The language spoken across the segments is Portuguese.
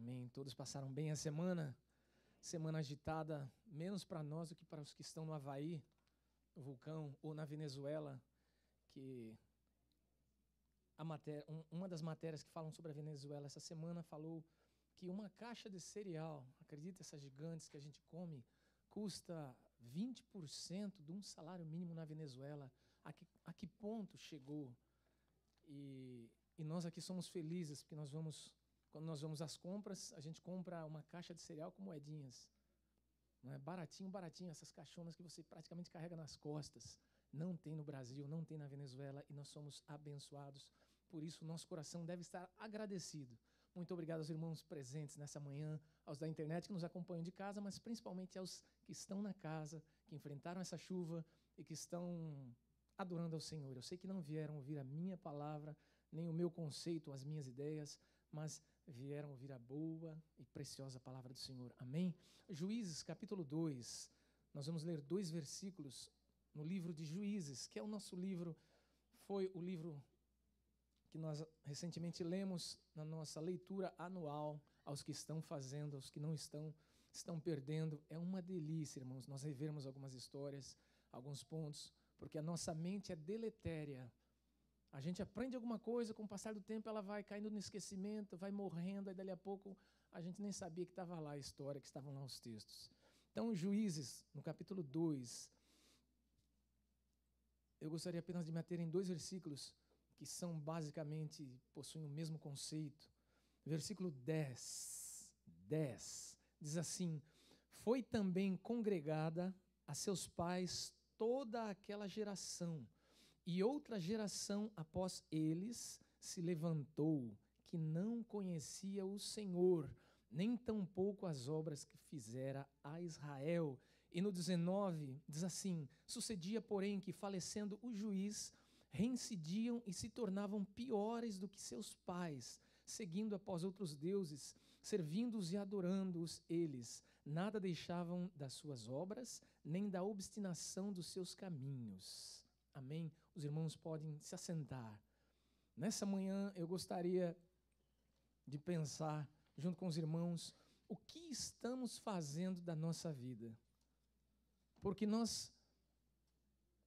Amém. Todos passaram bem a semana? Semana agitada, menos para nós do que para os que estão no Havaí, no vulcão, ou na Venezuela, que uma das matérias que falam sobre a Venezuela essa semana falou que uma caixa de cereal, acredita, essas gigantes que a gente come, custa 20% de um salário mínimo na Venezuela. A que ponto chegou? E nós aqui somos felizes, porque quando nós vamos às compras, a gente compra uma caixa de cereal com moedinhas. Não é? Baratinho, baratinho, essas caixonas que você praticamente carrega nas costas. Não tem no Brasil, não tem na Venezuela, e nós somos abençoados. Por isso, nosso coração deve estar agradecido. Muito obrigado aos irmãos presentes nessa manhã, aos da internet que nos acompanham de casa, mas principalmente aos que estão na casa, que enfrentaram essa chuva e que estão adorando ao Senhor. Eu sei que não vieram ouvir a minha palavra, nem o meu conceito, as minhas ideias, mas vieram ouvir a boa e preciosa palavra do Senhor. Amém? Juízes, capítulo 2. Nós vamos ler 2 versículos no livro de Juízes, que é o nosso livro, foi o livro que nós recentemente lemos na nossa leitura anual. Aos que estão fazendo, aos que não estão perdendo. É uma delícia, irmãos, nós revermos algumas histórias, alguns pontos, porque a nossa mente é deletéria. A gente aprende alguma coisa, com o passar do tempo ela vai caindo no esquecimento, vai morrendo, aí dali a pouco a gente nem sabia que estava lá a história, que estavam lá os textos. Então, Juízes, no capítulo 2, eu gostaria apenas de me ater em 2 versículos que são basicamente, possuem o mesmo conceito. Versículo 10 diz assim: foi também congregada a seus pais toda aquela geração, e outra geração após eles se levantou, que não conhecia o Senhor, nem tampouco as obras que fizera a Israel. E no 19 diz assim: sucedia, porém, que falecendo o juiz, reincidiam e se tornavam piores do que seus pais, seguindo após outros deuses, servindo-os e adorando-os eles. Nada deixavam das suas obras, nem da obstinação dos seus caminhos. Amém? Os irmãos podem se assentar. Nessa manhã eu gostaria de pensar, junto com os irmãos, o que estamos fazendo da nossa vida. Porque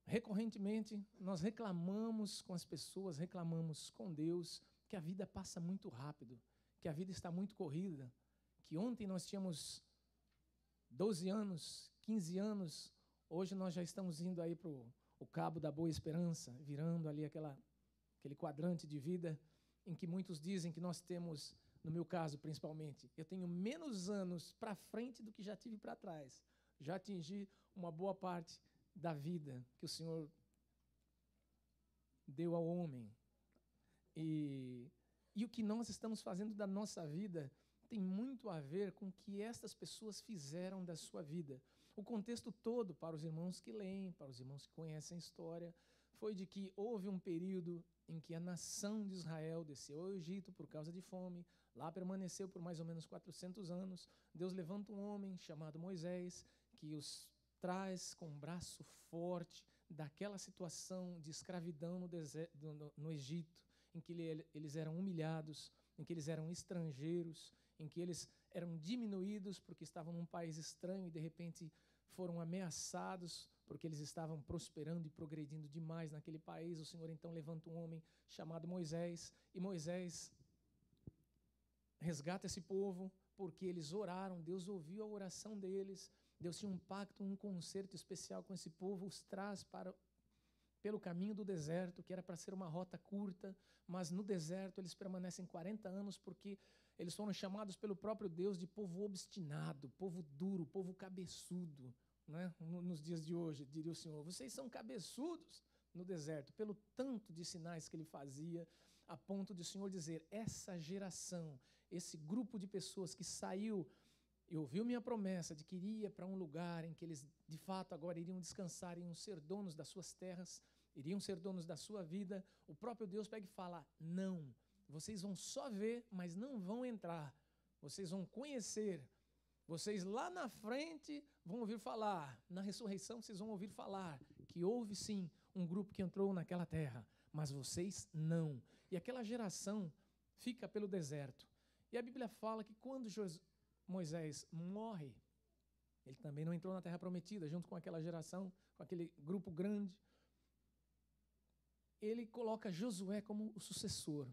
recorrentemente, nós reclamamos com as pessoas, reclamamos com Deus, que a vida passa muito rápido, que a vida está muito corrida, que ontem nós tínhamos 12 anos, 15 anos, hoje nós já estamos indo aí para o Cabo da Boa Esperança, virando ali aquele quadrante de vida em que muitos dizem que nós temos, no meu caso principalmente, eu tenho menos anos para frente do que já tive para trás. Já atingi uma boa parte da vida que o Senhor deu ao homem. E o que nós estamos fazendo da nossa vida tem muito a ver com o que estas pessoas fizeram da sua vida. O contexto todo, para os irmãos que leem, para os irmãos que conhecem a história, foi de que houve um período em que a nação de Israel desceu ao Egito por causa de fome, lá permaneceu por mais ou menos 400 anos. Deus levanta um homem chamado Moisés, que os traz com um braço forte daquela situação de escravidão no Egito, em que eles eram humilhados, em que eles eram estrangeiros, em que eles eram diminuídos porque estavam num país estranho e de repente foram ameaçados porque eles estavam prosperando e progredindo demais naquele país. O Senhor então levanta um homem chamado Moisés, e Moisés resgata esse povo porque eles oraram, Deus ouviu a oração deles, Deus tinha um pacto, um concerto especial com esse povo, os traz pelo caminho do deserto, que era para ser uma rota curta, mas no deserto eles permanecem 40 anos porque eles foram chamados pelo próprio Deus de povo obstinado, povo duro, povo cabeçudo, né? Nos dias de hoje, diria o Senhor, vocês são cabeçudos no deserto, pelo tanto de sinais que ele fazia, a ponto de o Senhor dizer, essa geração, esse grupo de pessoas que saiu e ouviu minha promessa de que iria para um lugar em que eles, de fato, agora iriam descansar, iriam ser donos das suas terras, iriam ser donos da sua vida, o próprio Deus pega e fala, não, vocês vão só ver, mas não vão entrar, vocês vão conhecer, vocês lá na frente vão ouvir falar, na ressurreição vocês vão ouvir falar, que houve sim um grupo que entrou naquela terra, mas vocês não. E aquela geração fica pelo deserto. E a Bíblia fala que quando Moisés morre, ele também não entrou na Terra Prometida, junto com aquela geração, com aquele grupo grande. Ele coloca Josué como o sucessor.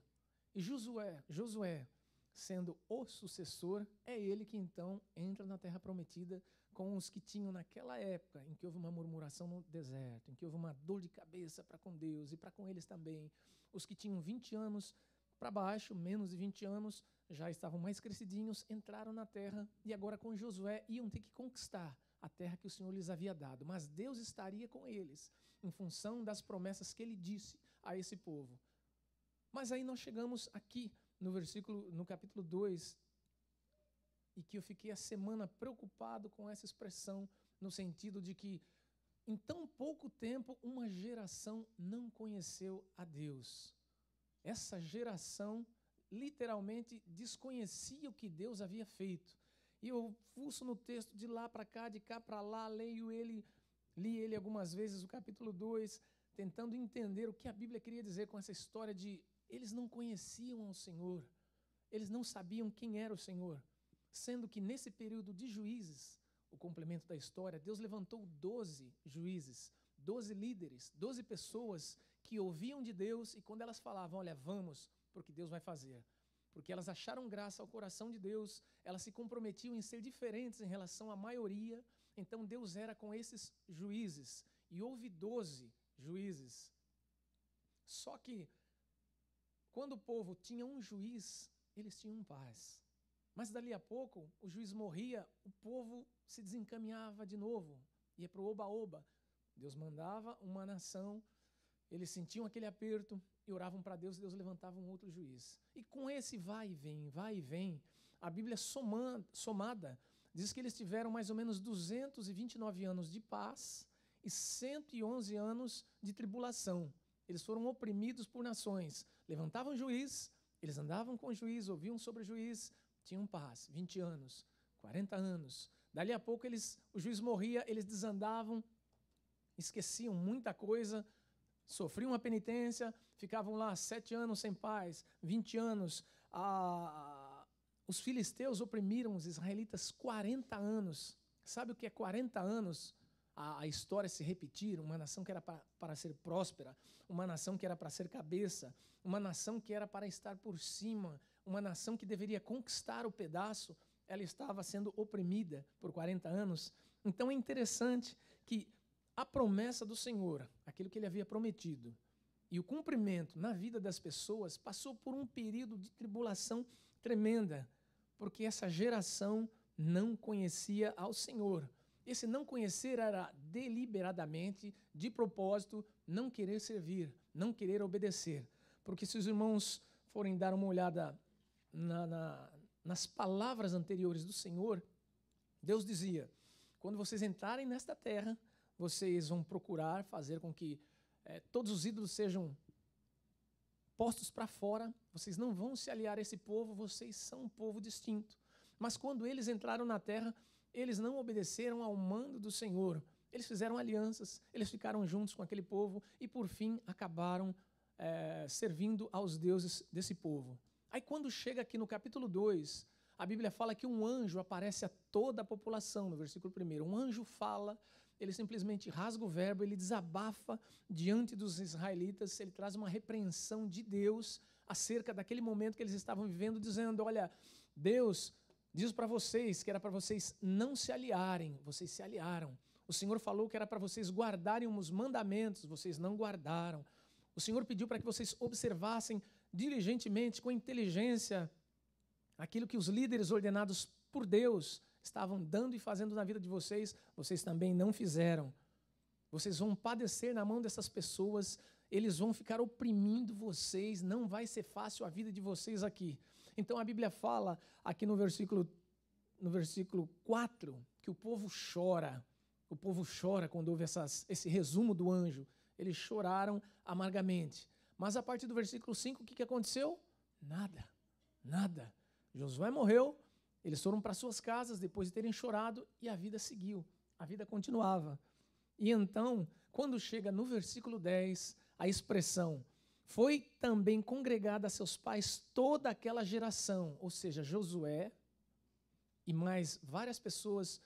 E Josué, sendo o sucessor, é ele que então entra na Terra Prometida com os que tinham naquela época, em que houve uma murmuração no deserto, em que houve uma dor de cabeça para com Deus e para com eles também. Os que tinham 20 anos para baixo, menos de 20 anos, já estavam mais crescidinhos, entraram na terra e agora com Josué iam ter que conquistar a terra que o Senhor lhes havia dado. Mas Deus estaria com eles, em função das promessas que ele disse a esse povo. Mas aí nós chegamos aqui no capítulo 2, e que eu fiquei a semana preocupado com essa expressão, no sentido de que em tão pouco tempo uma geração não conheceu a Deus. Essa geração literalmente desconhecia o que Deus havia feito. E eu fuço no texto de lá para cá, de cá para lá, li ele algumas vezes, o capítulo 2, tentando entender o que a Bíblia queria dizer com essa história de eles não conheciam o Senhor, eles não sabiam quem era o Senhor, sendo que nesse período de juízes, o complemento da história, Deus levantou 12 juízes, 12 líderes, 12 pessoas que ouviam de Deus e quando elas falavam, olha, vamos, porque Deus vai fazer. Porque elas acharam graça ao coração de Deus, elas se comprometiam em ser diferentes em relação à maioria, então Deus era com esses juízes, e houve 12 juízes. Só que, quando o povo tinha um juiz, eles tinham paz. Mas dali a pouco, o juiz morria, o povo se desencaminhava de novo, ia para o oba-oba. Deus mandava uma nação, eles sentiam aquele aperto e oravam para Deus, Deus levantava um outro juiz. E com esse vai e vem, a Bíblia somada diz que eles tiveram mais ou menos 229 anos de paz e 111 anos de tribulação. Eles foram oprimidos por nações. Levantavam juiz, eles andavam com o juiz, ouviam sobre o juiz, tinham paz, 20 anos, 40 anos. Dali a pouco o juiz morria, eles desandavam, esqueciam muita coisa, sofriam uma penitência, ficavam lá 7 anos sem paz, 20 anos. Os filisteus oprimiram os israelitas 40 anos. Sabe o que é 40 anos? A história se repetir, uma nação que era para ser próspera, uma nação que era para ser cabeça, uma nação que era para estar por cima, uma nação que deveria conquistar o pedaço, ela estava sendo oprimida por 40 anos. Então é interessante que a promessa do Senhor, aquilo que ele havia prometido, e o cumprimento na vida das pessoas passou por um período de tribulação tremenda, porque essa geração não conhecia ao Senhor. Esse não conhecer era deliberadamente, de propósito, não querer servir, não querer obedecer. Porque se os irmãos forem dar uma olhada nas palavras anteriores do Senhor, Deus dizia, quando vocês entrarem nesta terra, vocês vão procurar fazer com que todos os ídolos sejam postos para fora, vocês não vão se aliar a esse povo, vocês são um povo distinto. Mas quando eles entraram na terra, eles não obedeceram ao mando do Senhor. Eles fizeram alianças, eles ficaram juntos com aquele povo e, por fim, acabaram servindo aos deuses desse povo. Aí, quando chega aqui no capítulo 2, a Bíblia fala que um anjo aparece a toda a população, no versículo 1. Um anjo fala, ele simplesmente rasga o verbo, ele desabafa diante dos israelitas, ele traz uma repreensão de Deus acerca daquele momento que eles estavam vivendo, dizendo, olha, Deus diz para vocês que era para vocês não se aliarem, vocês se aliaram. O Senhor falou que era para vocês guardarem os mandamentos, vocês não guardaram. O Senhor pediu para que vocês observassem diligentemente, com inteligência, aquilo que os líderes ordenados por Deus estavam dando e fazendo na vida de vocês, vocês também não fizeram. Vocês vão padecer na mão dessas pessoas, eles vão ficar oprimindo vocês, não vai ser fácil a vida de vocês aqui. Então a Bíblia fala aqui no versículo 4 que o povo chora quando ouve esse resumo do anjo. Eles choraram amargamente. Mas a partir do versículo 5, o que aconteceu? Nada. Josué morreu, eles foram para suas casas depois de terem chorado e a vida seguiu, a vida continuava. E então, quando chega no versículo 10, a expressão, foi também congregada a seus pais toda aquela geração, ou seja, Josué e mais várias pessoas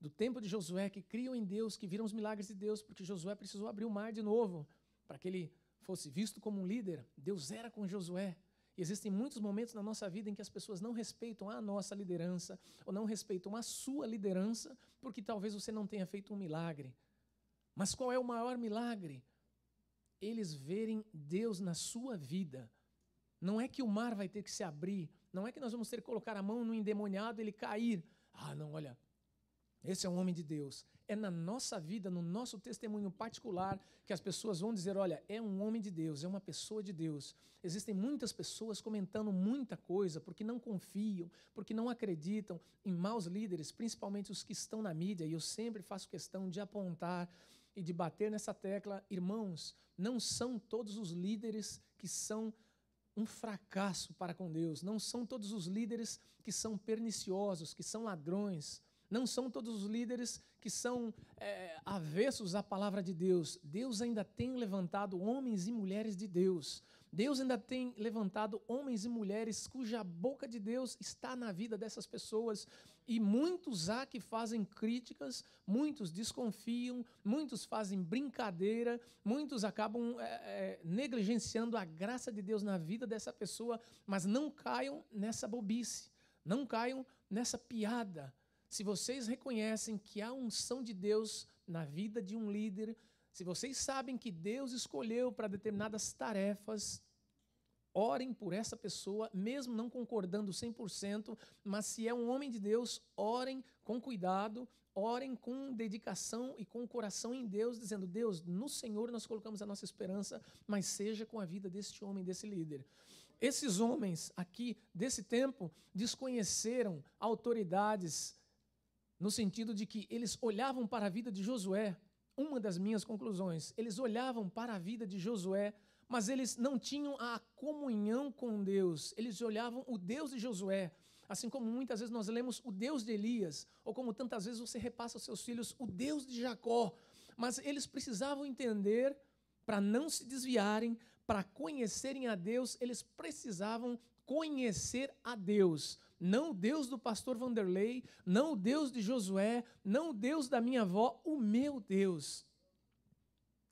do tempo de Josué que criam em Deus, que viram os milagres de Deus, porque Josué precisou abrir o mar de novo para que ele fosse visto como um líder. Deus era com Josué. E existem muitos momentos na nossa vida em que as pessoas não respeitam a nossa liderança ou não respeitam a sua liderança porque talvez você não tenha feito um milagre. Mas qual é o maior milagre? Eles verem Deus na sua vida. Não é que o mar vai ter que se abrir, não é que nós vamos ter que colocar a mão no endemoniado e ele cair. Ah, não, olha, esse é um homem de Deus. É na nossa vida, no nosso testemunho particular, que as pessoas vão dizer, olha, é um homem de Deus, é uma pessoa de Deus. Existem muitas pessoas comentando muita coisa, porque não confiam, porque não acreditam em maus líderes, principalmente os que estão na mídia, e eu sempre faço questão de apontar e de bater nessa tecla. Irmãos, não são todos os líderes que são um fracasso para com Deus, não são todos os líderes que são perniciosos, que são ladrões, não são todos os líderes que são avessos à palavra de Deus. Deus ainda tem levantado homens e mulheres de Deus. Deus ainda tem levantado homens e mulheres cuja boca de Deus está na vida dessas pessoas. E muitos há que fazem críticas, muitos desconfiam, muitos fazem brincadeira, muitos acabam negligenciando a graça de Deus na vida dessa pessoa, mas não caiam nessa bobice, não caiam nessa piada. Se vocês reconhecem que há unção de Deus na vida de um líder, se vocês sabem que Deus escolheu para determinadas tarefas, orem por essa pessoa, mesmo não concordando 100%, mas se é um homem de Deus, orem com cuidado, orem com dedicação e com o coração em Deus, dizendo, Deus, no Senhor nós colocamos a nossa esperança, mas seja com a vida deste homem, desse líder. Esses homens aqui, desse tempo, desconheceram autoridades, no sentido de que eles olhavam para a vida de Josué. Uma das minhas conclusões, eles olhavam para a vida de Josué, mas eles não tinham a comunhão com Deus. Eles olhavam o Deus de Josué, assim como muitas vezes nós lemos o Deus de Elias, ou como tantas vezes você repassa aos seus filhos o Deus de Jacó. Mas eles precisavam entender, para não se desviarem, para conhecerem a Deus, eles precisavam conhecer a Deus. Não o Deus do pastor Vanderlei, não o Deus de Josué, não o Deus da minha avó, o meu Deus.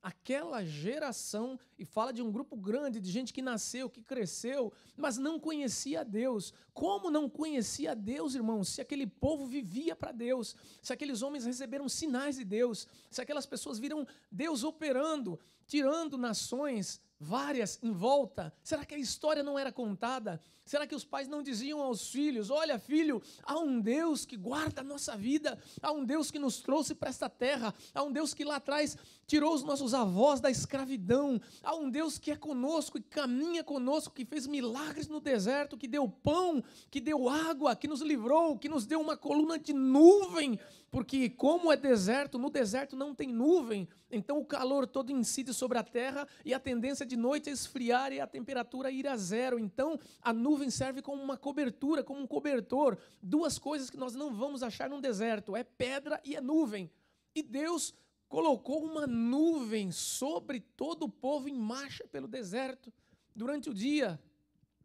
Aquela geração, e fala de um grupo grande de gente que nasceu, que cresceu, mas não conhecia a Deus. Como não conhecia a Deus, irmãos? Se aquele povo vivia para Deus, se aqueles homens receberam sinais de Deus, se aquelas pessoas viram Deus operando, tirando nações várias em volta, será que a história não era contada? Será que os pais não diziam aos filhos, olha filho, há um Deus que guarda a nossa vida, há um Deus que nos trouxe para esta terra, há um Deus que lá atrás tirou os nossos avós da escravidão, há um Deus que é conosco e caminha conosco, que fez milagres no deserto, que deu pão, que deu água, que nos livrou, que nos deu uma coluna de nuvem, porque como é deserto, no deserto não tem nuvem, então o calor todo incide sobre a terra e a tendência de noite é esfriar e a temperatura ir a zero. Então a nuvem serve como uma cobertura, como um cobertor. Duas coisas que nós não vamos achar num deserto, é pedra e é nuvem. E Deus colocou uma nuvem sobre todo o povo em marcha pelo deserto durante o dia,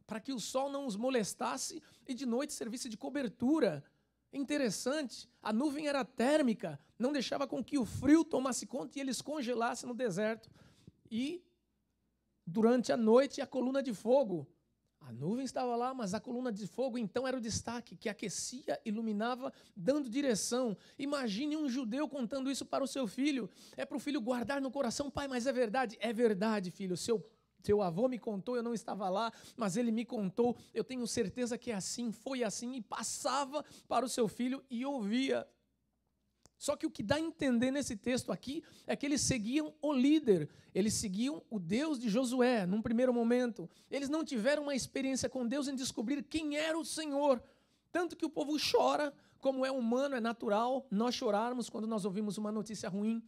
para que o sol não os molestasse e de noite servisse de cobertura. Interessante, a nuvem era térmica, não deixava com que o frio tomasse conta e eles congelassem no deserto. E durante a noite a coluna de fogo, a nuvem estava lá, mas a coluna de fogo então era o destaque, que aquecia, iluminava, dando direção. Imagine um judeu contando isso para o seu filho, é para o filho guardar no coração, pai, mas é verdade filho, seu avô me contou, eu não estava lá, mas ele me contou, eu tenho certeza que é assim, foi assim, e passava para o seu filho e ouvia. Só que o que dá a entender nesse texto aqui é que eles seguiam o líder, eles seguiam o Deus de Josué, num primeiro momento. Eles não tiveram uma experiência com Deus em descobrir quem era o Senhor. Tanto que o povo chora, como é humano, é natural nós chorarmos quando nós ouvimos uma notícia ruim.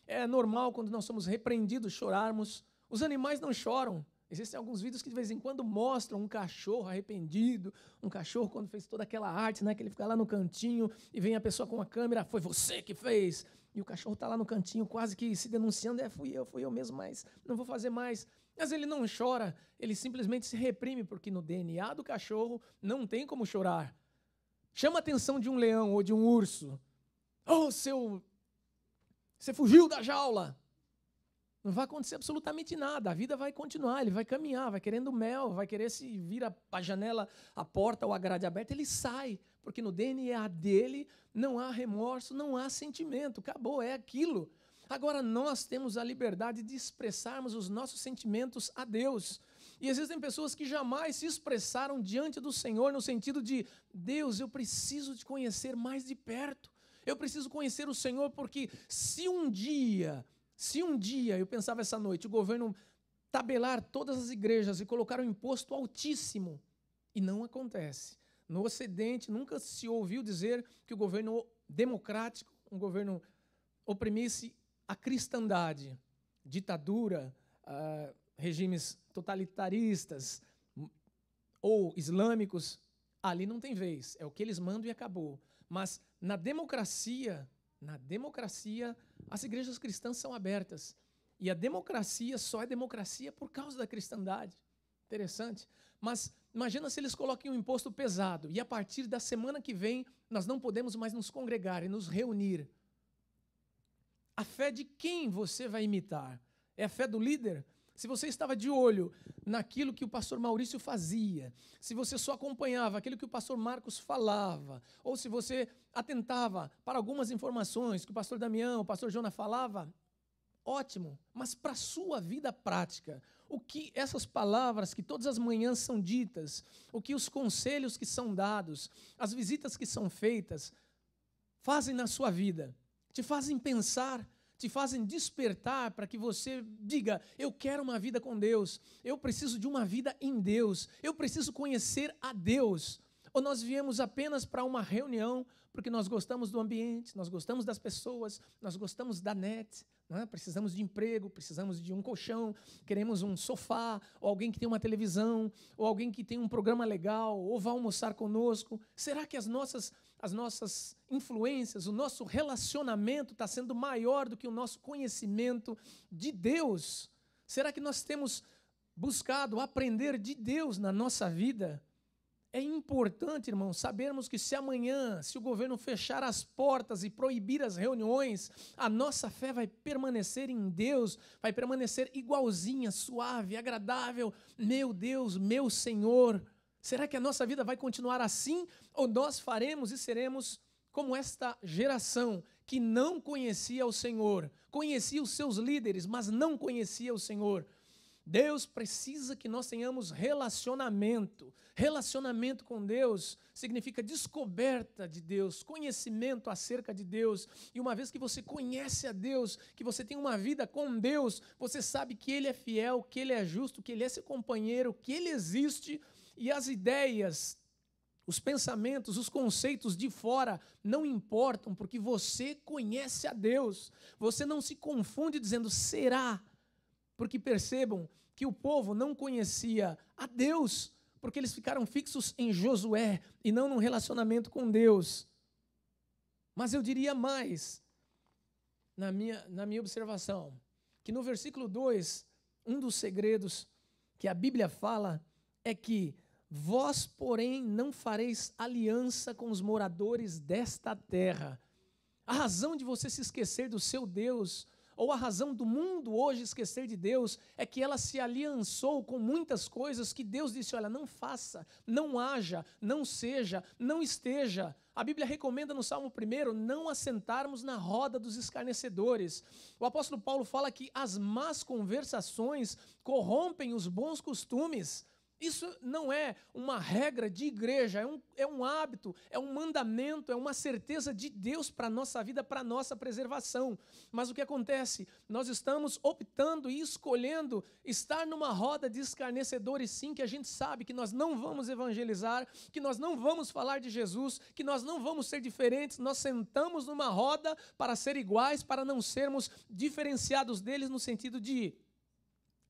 É normal quando nós somos repreendidos chorarmos. Os animais não choram. Existem alguns vídeos que de vez em quando mostram um cachorro arrependido, um cachorro quando fez toda aquela arte, né, que ele fica lá no cantinho e vem a pessoa com a câmera, foi você que fez. E o cachorro está lá no cantinho quase que se denunciando, fui eu mesmo, mas não vou fazer mais. Mas ele não chora, ele simplesmente se reprime, porque no DNA do cachorro não tem como chorar. Chama a atenção de um leão ou de um urso. Oh, você fugiu da jaula. Não vai acontecer absolutamente nada, a vida vai continuar, ele vai caminhar, vai querendo mel, vai querer se vir a janela, a porta ou a grade aberta, ele sai, porque no DNA dele não há remorso, não há sentimento, acabou, é aquilo. Agora nós temos a liberdade de expressarmos os nossos sentimentos a Deus. E existem pessoas que jamais se expressaram diante do Senhor no sentido de: Deus, eu preciso te conhecer mais de perto, eu preciso conhecer o Senhor, porque se um dia, eu pensava essa noite, o governo tabelar todas as igrejas e colocar um imposto altíssimo, e não acontece. No Ocidente, nunca se ouviu dizer que o governo democrático, um governo oprimisse a cristandade, ditadura, regimes totalitaristas ou islâmicos, ali não tem vez, é o que eles mandam e acabou. Mas na democracia, as igrejas cristãs são abertas. E a democracia só é democracia por causa da cristandade. Interessante. Mas imagina se eles coloquem um imposto pesado e a partir da semana que vem nós não podemos mais nos congregar e nos reunir. A fé de quem você vai imitar? É a fé do líder? Se você estava de olho naquilo que o pastor Maurício fazia, se você só acompanhava aquilo que o pastor Marcos falava, ou se você atentava para algumas informações que o pastor Damião, o pastor Jonas falava, ótimo. Mas para a sua vida prática, o que essas palavras que todas as manhãs são ditas, o que os conselhos que são dados, as visitas que são feitas, fazem na sua vida? Te fazem pensar, te fazem despertar para que você diga: eu quero uma vida com Deus, eu preciso de uma vida em Deus, eu preciso conhecer a Deus. Ou nós viemos apenas para uma reunião porque nós gostamos do ambiente, nós gostamos das pessoas, nós gostamos da net, né? Precisamos de emprego, precisamos de um colchão, queremos um sofá, ou alguém que tem uma televisão, ou alguém que tem um programa legal, ou vai almoçar conosco. Será que as nossas influências, o nosso relacionamento está sendo maior do que o nosso conhecimento de Deus? Será que nós temos buscado aprender de Deus na nossa vida? É importante, irmão, sabermos que se amanhã, se o governo fechar as portas e proibir as reuniões, a nossa fé vai permanecer em Deus, vai permanecer igualzinha, suave, agradável. Meu Deus, meu Senhor. Será que a nossa vida vai continuar assim? Ou nós faremos e seremos como esta geração que não conhecia o Senhor, conhecia os seus líderes, mas não conhecia o Senhor? Deus precisa que nós tenhamos relacionamento. Relacionamento com Deus significa descoberta de Deus, conhecimento acerca de Deus. E uma vez que você conhece a Deus, que você tem uma vida com Deus, você sabe que Ele é fiel, que Ele é justo, que Ele é seu companheiro, que Ele existe. E as ideias, os pensamentos, os conceitos de fora não importam, porque você conhece a Deus. Você não se confunde dizendo será, porque percebam que o povo não conhecia a Deus, porque eles ficaram fixos em Josué e não num relacionamento com Deus. Mas eu diria mais, na minha observação, que no versículo 2, um dos segredos que a Bíblia fala é que vós, porém, não fareis aliança com os moradores desta terra. A razão de você se esquecer do seu Deus, ou a razão do mundo hoje esquecer de Deus, é que ela se aliançou com muitas coisas que Deus disse: olha, não faça, não haja, não seja, não esteja. A Bíblia recomenda no Salmo 1 não assentarmos na roda dos escarnecedores. O apóstolo Paulo fala que as más conversações corrompem os bons costumes. Isso não é uma regra de igreja, é um hábito, é um mandamento, é uma certeza de Deus para a nossa vida, para a nossa preservação. Mas o que acontece? Nós estamos optando e escolhendo estar numa roda de escarnecedores, sim, que a gente sabe que nós não vamos evangelizar, que nós não vamos falar de Jesus, que nós não vamos ser diferentes. Nós sentamos numa roda para ser iguais, para não sermos diferenciados deles no sentido de: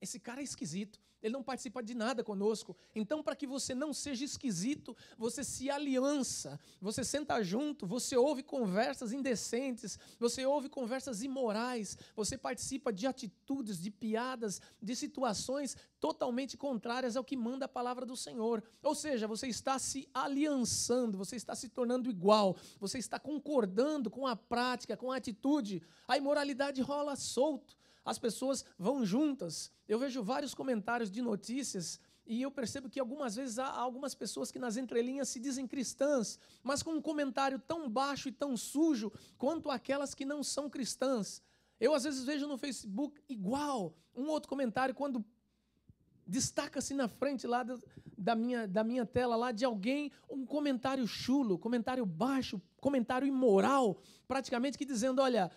esse cara é esquisito. Ele não participa de nada conosco. Então, para que você não seja esquisito, você se aliança, você senta junto, você ouve conversas indecentes, você ouve conversas imorais, você participa de atitudes, de piadas, de situações totalmente contrárias ao que manda a palavra do Senhor. Ou seja, você está se aliançando, você está se tornando igual, você está concordando com a prática, com a atitude. A imoralidade rola solto. As pessoas vão juntas. Eu vejo vários comentários de notícias e eu percebo que algumas vezes há algumas pessoas que nas entrelinhas se dizem cristãs, mas com um comentário tão baixo e tão sujo quanto aquelas que não são cristãs. Eu às vezes vejo no Facebook igual um outro comentário quando destaca-se na frente lá da minha tela lá de alguém um comentário chulo, comentário baixo, comentário imoral, praticamente que dizendo, olha,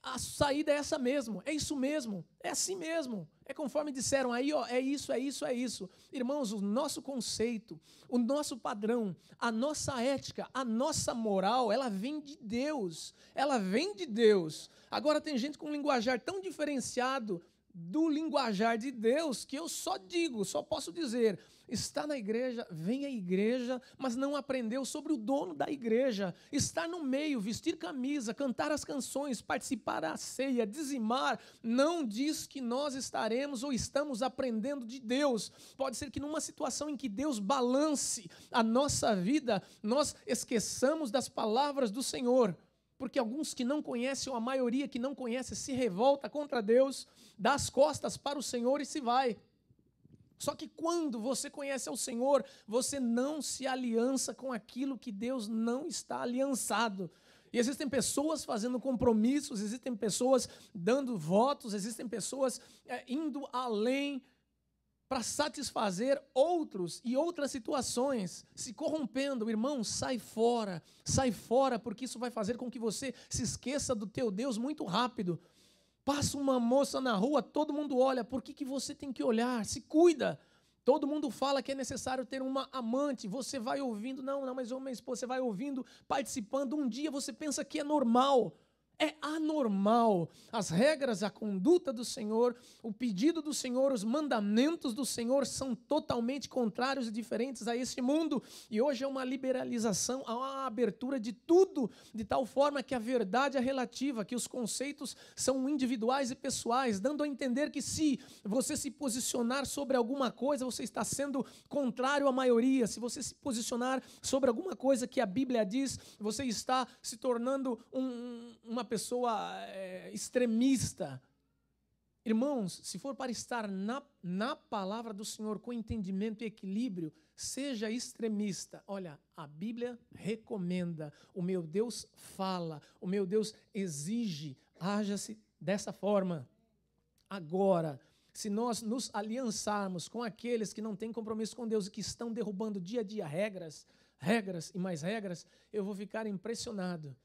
a saída é essa mesmo, é isso mesmo, é assim mesmo, é conforme disseram aí, ó, é isso, é isso, é isso. Irmãos, o nosso conceito, o nosso padrão, a nossa ética, a nossa moral, ela vem de Deus, ela vem de Deus. Agora tem gente com um linguajar tão diferenciado do linguajar de Deus, que eu só posso dizer, está na igreja, vem à igreja, mas não aprendeu sobre o dono da igreja, estar no meio, vestir camisa, cantar as canções, participar da ceia, dizimar, não diz que nós estaremos ou estamos aprendendo de Deus. Pode ser que numa situação em que Deus balance a nossa vida, nós esqueçamos das palavras do Senhor, porque alguns que não conhecem, ou a maioria que não conhece, se revolta contra Deus, dá as costas para o Senhor e se vai. Só que quando você conhece ao Senhor, você não se aliança com aquilo que Deus não está aliançado. E existem pessoas fazendo compromissos, existem pessoas dando votos, existem pessoas indo além para satisfazer outros e outras situações, se corrompendo. Irmão, sai fora, porque isso vai fazer com que você se esqueça do teu Deus muito rápido. Passa uma moça na rua, todo mundo olha, por que você tem que olhar? Se cuida. Todo mundo fala que é necessário ter uma amante, você vai ouvindo, não, mas minha esposa, você vai ouvindo, participando, um dia você pensa que é normal. É anormal. As regras, a conduta do Senhor, o pedido do Senhor, os mandamentos do Senhor são totalmente contrários e diferentes a esse mundo. E hoje é uma liberalização, há uma abertura de tudo, de tal forma que a verdade é relativa, que os conceitos são individuais e pessoais, dando a entender que se você se posicionar sobre alguma coisa, você está sendo contrário à maioria. Se você se posicionar sobre alguma coisa que a Bíblia diz, você está se tornando uma pessoa extremista. Irmãos, se for para estar na palavra do Senhor com entendimento e equilíbrio, seja extremista. Olha, a Bíblia recomenda, o meu Deus fala, o meu Deus exige, haja-se dessa forma. Agora, se nós nos aliançarmos com aqueles que não têm compromisso com Deus e que estão derrubando dia a dia regras e mais regras, eu vou ficar impressionado.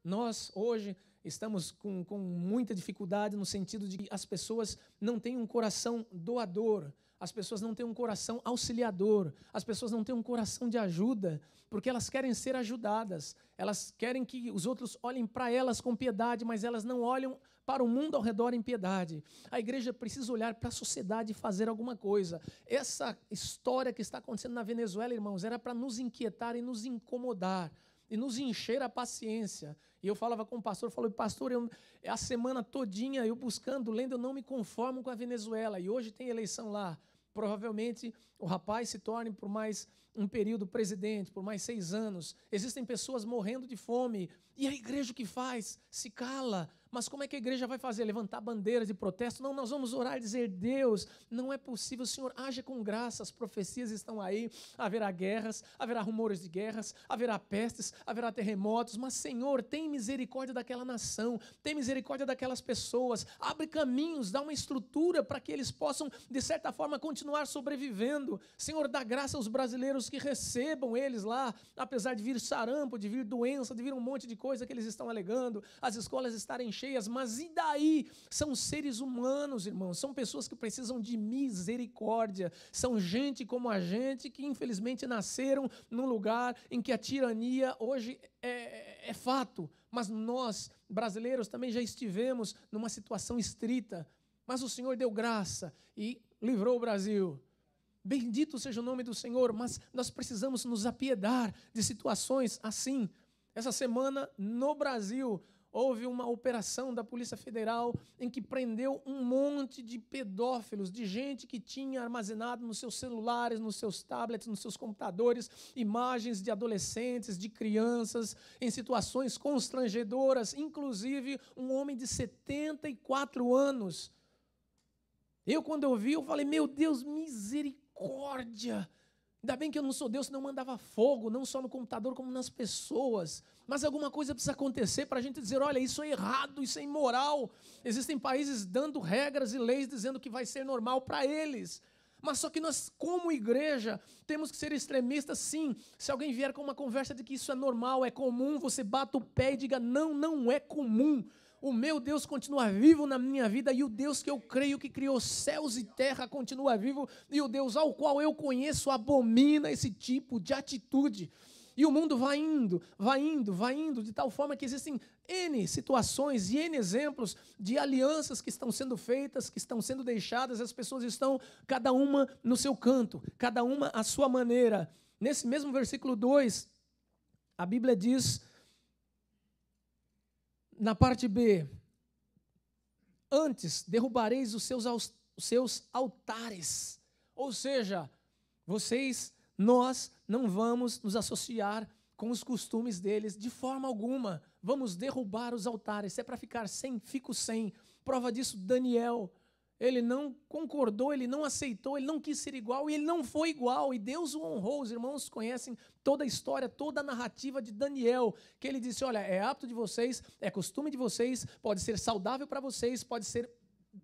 Nós, hoje, estamos com muita dificuldade no sentido de que as pessoas não têm um coração doador, as pessoas não têm um coração auxiliador, as pessoas não têm um coração de ajuda, porque elas querem ser ajudadas, elas querem que os outros olhem para elas com piedade, mas elas não olham para o mundo ao redor em piedade. A igreja precisa olhar para a sociedade e fazer alguma coisa. Essa história que está acontecendo na Venezuela, irmãos, era para nos inquietar e nos incomodar, e nos encher a paciência. E eu falava com o pastor, pastor, a semana todinha eu buscando, lendo, eu não me conformo com a Venezuela, e hoje tem eleição lá. Provavelmente o rapaz se torne por mais um período presidente, por mais 6 anos. Existem pessoas morrendo de fome, e a igreja o que faz? Se cala. Mas como é que a igreja vai fazer? Levantar bandeiras de protesto? Não, nós vamos orar e dizer, Deus, não é possível, Senhor, haja com graça, as profecias estão aí, haverá guerras, haverá rumores de guerras, haverá pestes, haverá terremotos, mas Senhor, tem misericórdia daquela nação, tem misericórdia daquelas pessoas, abre caminhos, dá uma estrutura para que eles possam, de certa forma, continuar sobrevivendo. Senhor, dá graça aos brasileiros que recebam eles lá, apesar de vir sarampo, de vir doença, de vir um monte de coisa que eles estão alegando, as escolas estarem cheias, mas e daí? São seres humanos, irmãos, são pessoas que precisam de misericórdia, são gente como a gente que infelizmente nasceram num lugar em que a tirania hoje é fato, mas nós, brasileiros, também já estivemos numa situação estrita, mas o Senhor deu graça e livrou o Brasil. Bendito seja o nome do Senhor, mas nós precisamos nos apiedar de situações assim. Essa semana, no Brasil, houve uma operação da Polícia Federal em que prendeu um monte de pedófilos, de gente que tinha armazenado nos seus celulares, nos seus tablets, nos seus computadores, imagens de adolescentes, de crianças, em situações constrangedoras, inclusive um homem de 74 anos. Eu, quando eu vi, eu falei, meu Deus, misericórdia! Ainda bem que eu não sou Deus, senão eu mandava fogo, não só no computador, como nas pessoas. Mas alguma coisa precisa acontecer para a gente dizer, olha, isso é errado, isso é imoral. Existem países dando regras e leis dizendo que vai ser normal para eles. Mas só que nós, como igreja, temos que ser extremistas, sim. Se alguém vier com uma conversa de que isso é normal, é comum, você bata o pé e diga, não, não é comum. O meu Deus continua vivo na minha vida e o Deus que eu creio que criou céus e terra continua vivo e o Deus ao qual eu conheço abomina esse tipo de atitude. E o mundo vai indo, de tal forma que existem N situações e N exemplos de alianças que estão sendo feitas, que estão sendo deixadas, as pessoas estão cada uma no seu canto, cada uma à sua maneira. Nesse mesmo versículo 2, a Bíblia diz, na parte B, antes derrubareis os seus altares. Ou seja, nós não vamos nos associar com os costumes deles de forma alguma. Vamos derrubar os altares. Se é para ficar sem, fico sem. Prova disso, Daniel. Ele não concordou, ele não aceitou, ele não quis ser igual e ele não foi igual. E Deus o honrou. Os irmãos conhecem toda a história, toda a narrativa de Daniel, que ele disse, olha, é apto de vocês, é costume de vocês, pode ser saudável para vocês, pode ser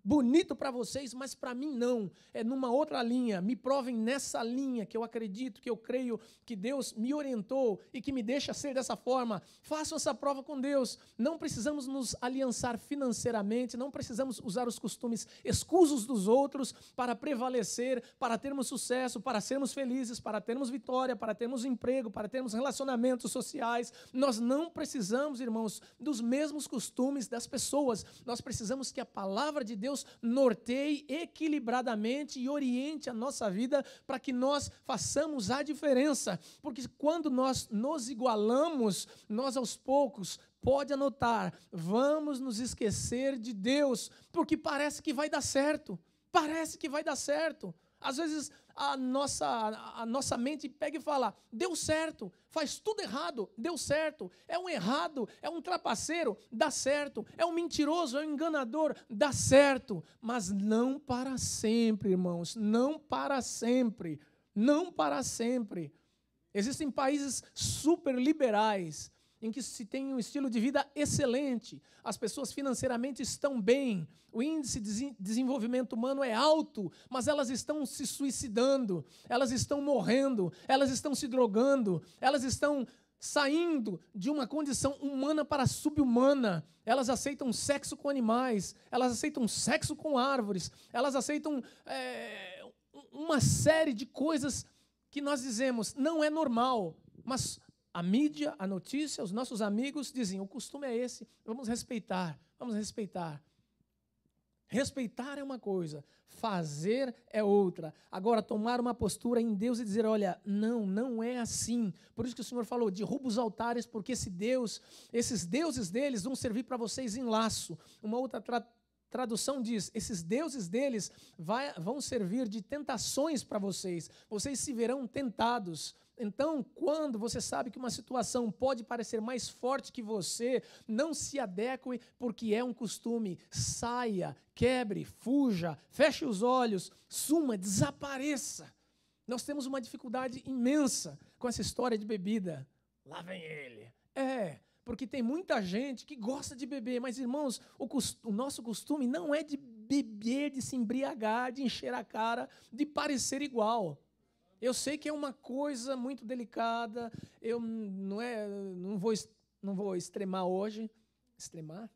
bonito para vocês, mas para mim não. É numa outra linha. Me provem nessa linha que eu acredito, que eu creio que Deus me orientou e que me deixa ser dessa forma. Façam essa prova com Deus. Não precisamos nos aliançar financeiramente, não precisamos usar os costumes escusos dos outros para prevalecer, para termos sucesso, para sermos felizes, para termos vitória, para termos emprego, para termos relacionamentos sociais. Nós não precisamos, irmãos, dos mesmos costumes das pessoas. Nós precisamos que a palavra de Deus norteie equilibradamente e oriente a nossa vida para que nós façamos a diferença. Porque quando nós nos igualamos, nós aos poucos, pode anotar, vamos nos esquecer de Deus, porque parece que vai dar certo. Parece que vai dar certo. Às vezes a nossa mente pega e fala, deu certo, faz tudo errado, deu certo, é um errado, é um trapaceiro, dá certo, é um mentiroso, é um enganador, dá certo, mas não para sempre, irmãos, não para sempre, não para sempre. Existem países super liberais, em que se tem um estilo de vida excelente, as pessoas financeiramente estão bem, o índice de desenvolvimento humano é alto, mas elas estão se suicidando, elas estão morrendo, elas estão se drogando, elas estão saindo de uma condição humana para subhumana, elas aceitam sexo com animais, elas aceitam sexo com árvores, elas aceitam uma série de coisas que nós dizemos, não é normal, mas a mídia, a notícia, os nossos amigos dizem, o costume é esse, vamos respeitar, vamos respeitar. Respeitar é uma coisa, fazer é outra. Agora, tomar uma postura em Deus e dizer, olha, não é assim. Por isso que o Senhor falou, derruba os altares, porque esses deuses deles vão servir para vocês em laço. Uma outra tradução diz, esses deuses deles vão servir de tentações para vocês. Vocês se verão tentados. Então, quando você sabe que uma situação pode parecer mais forte que você, não se adeque porque é um costume. Saia, quebre, fuja, feche os olhos, suma, desapareça. Nós temos uma dificuldade imensa com essa história de bebida. Lá vem ele. Porque tem muita gente que gosta de beber, mas, irmãos, o nosso costume não é de beber, de se embriagar, de encher a cara, de parecer igual. Eu sei que é uma coisa muito delicada, eu não vou extremar hoje. Extremar?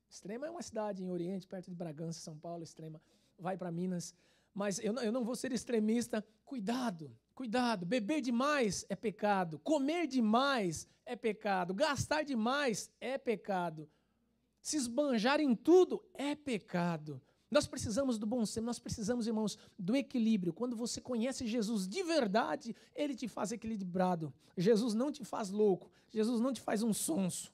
Extrema é uma cidade em Oriente, perto de Bragança, São Paulo, Extrema. Vai para Minas. Mas eu não vou ser extremista. Cuidado, beber demais é pecado, comer demais é pecado, gastar demais é pecado, se esbanjar em tudo é pecado. Nós precisamos do bom senso, nós precisamos, irmãos, do equilíbrio. Quando você conhece Jesus de verdade, Ele te faz equilibrado. Jesus não te faz louco, Jesus não te faz um sonso.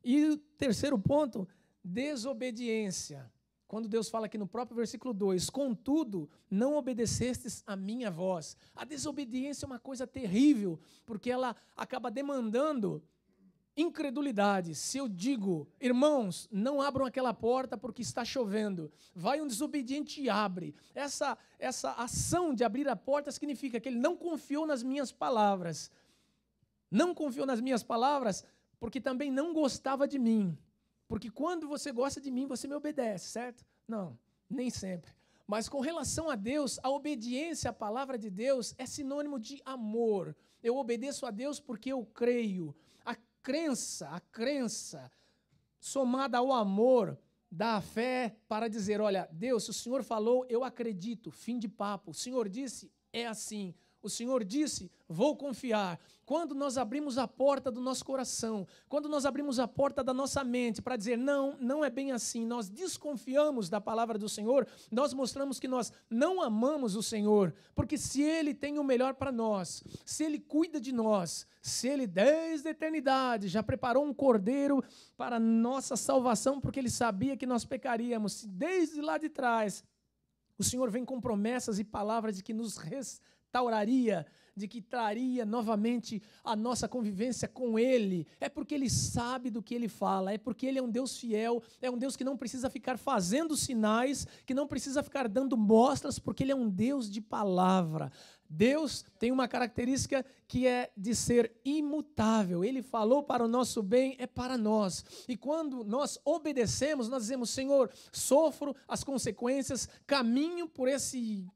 E o terceiro ponto, desobediência. Quando Deus fala aqui no próprio versículo 2, contudo, não obedecestes a minha voz. A desobediência é uma coisa terrível, porque ela acaba demandando incredulidade. Se eu digo, irmãos, não abram aquela porta porque está chovendo, vai um desobediente e abre. Essa ação de abrir a porta significa que ele não confiou nas minhas palavras. Não confiou nas minhas palavras porque também não gostava de mim. Porque quando você gosta de mim, você me obedece, certo? Não, nem sempre. Mas com relação a Deus, a obediência à palavra de Deus é sinônimo de amor. Eu obedeço a Deus porque eu creio. A crença, somada ao amor, dá a fé para dizer, olha, Deus, se o Senhor falou, eu acredito, fim de papo. O Senhor disse, é assim. O Senhor disse, vou confiar. Quando nós abrimos a porta do nosso coração, quando nós abrimos a porta da nossa mente para dizer, não, não é bem assim, nós desconfiamos da palavra do Senhor, nós mostramos que nós não amamos o Senhor, porque se Ele tem o melhor para nós, se Ele cuida de nós, se Ele desde a eternidade já preparou um cordeiro para a nossa salvação, porque Ele sabia que nós pecaríamos, se desde lá de trás o Senhor vem com promessas e palavras de que nos restauraria, de que traria novamente a nossa convivência com Ele, é porque Ele sabe do que Ele fala, é porque Ele é um Deus fiel, é um Deus que não precisa ficar fazendo sinais, que não precisa ficar dando mostras, porque Ele é um Deus de palavra. Deus tem uma característica que é de ser imutável. Ele falou para o nosso bem, é para nós. E quando nós obedecemos, nós dizemos, Senhor, sofro as consequências, caminho por esse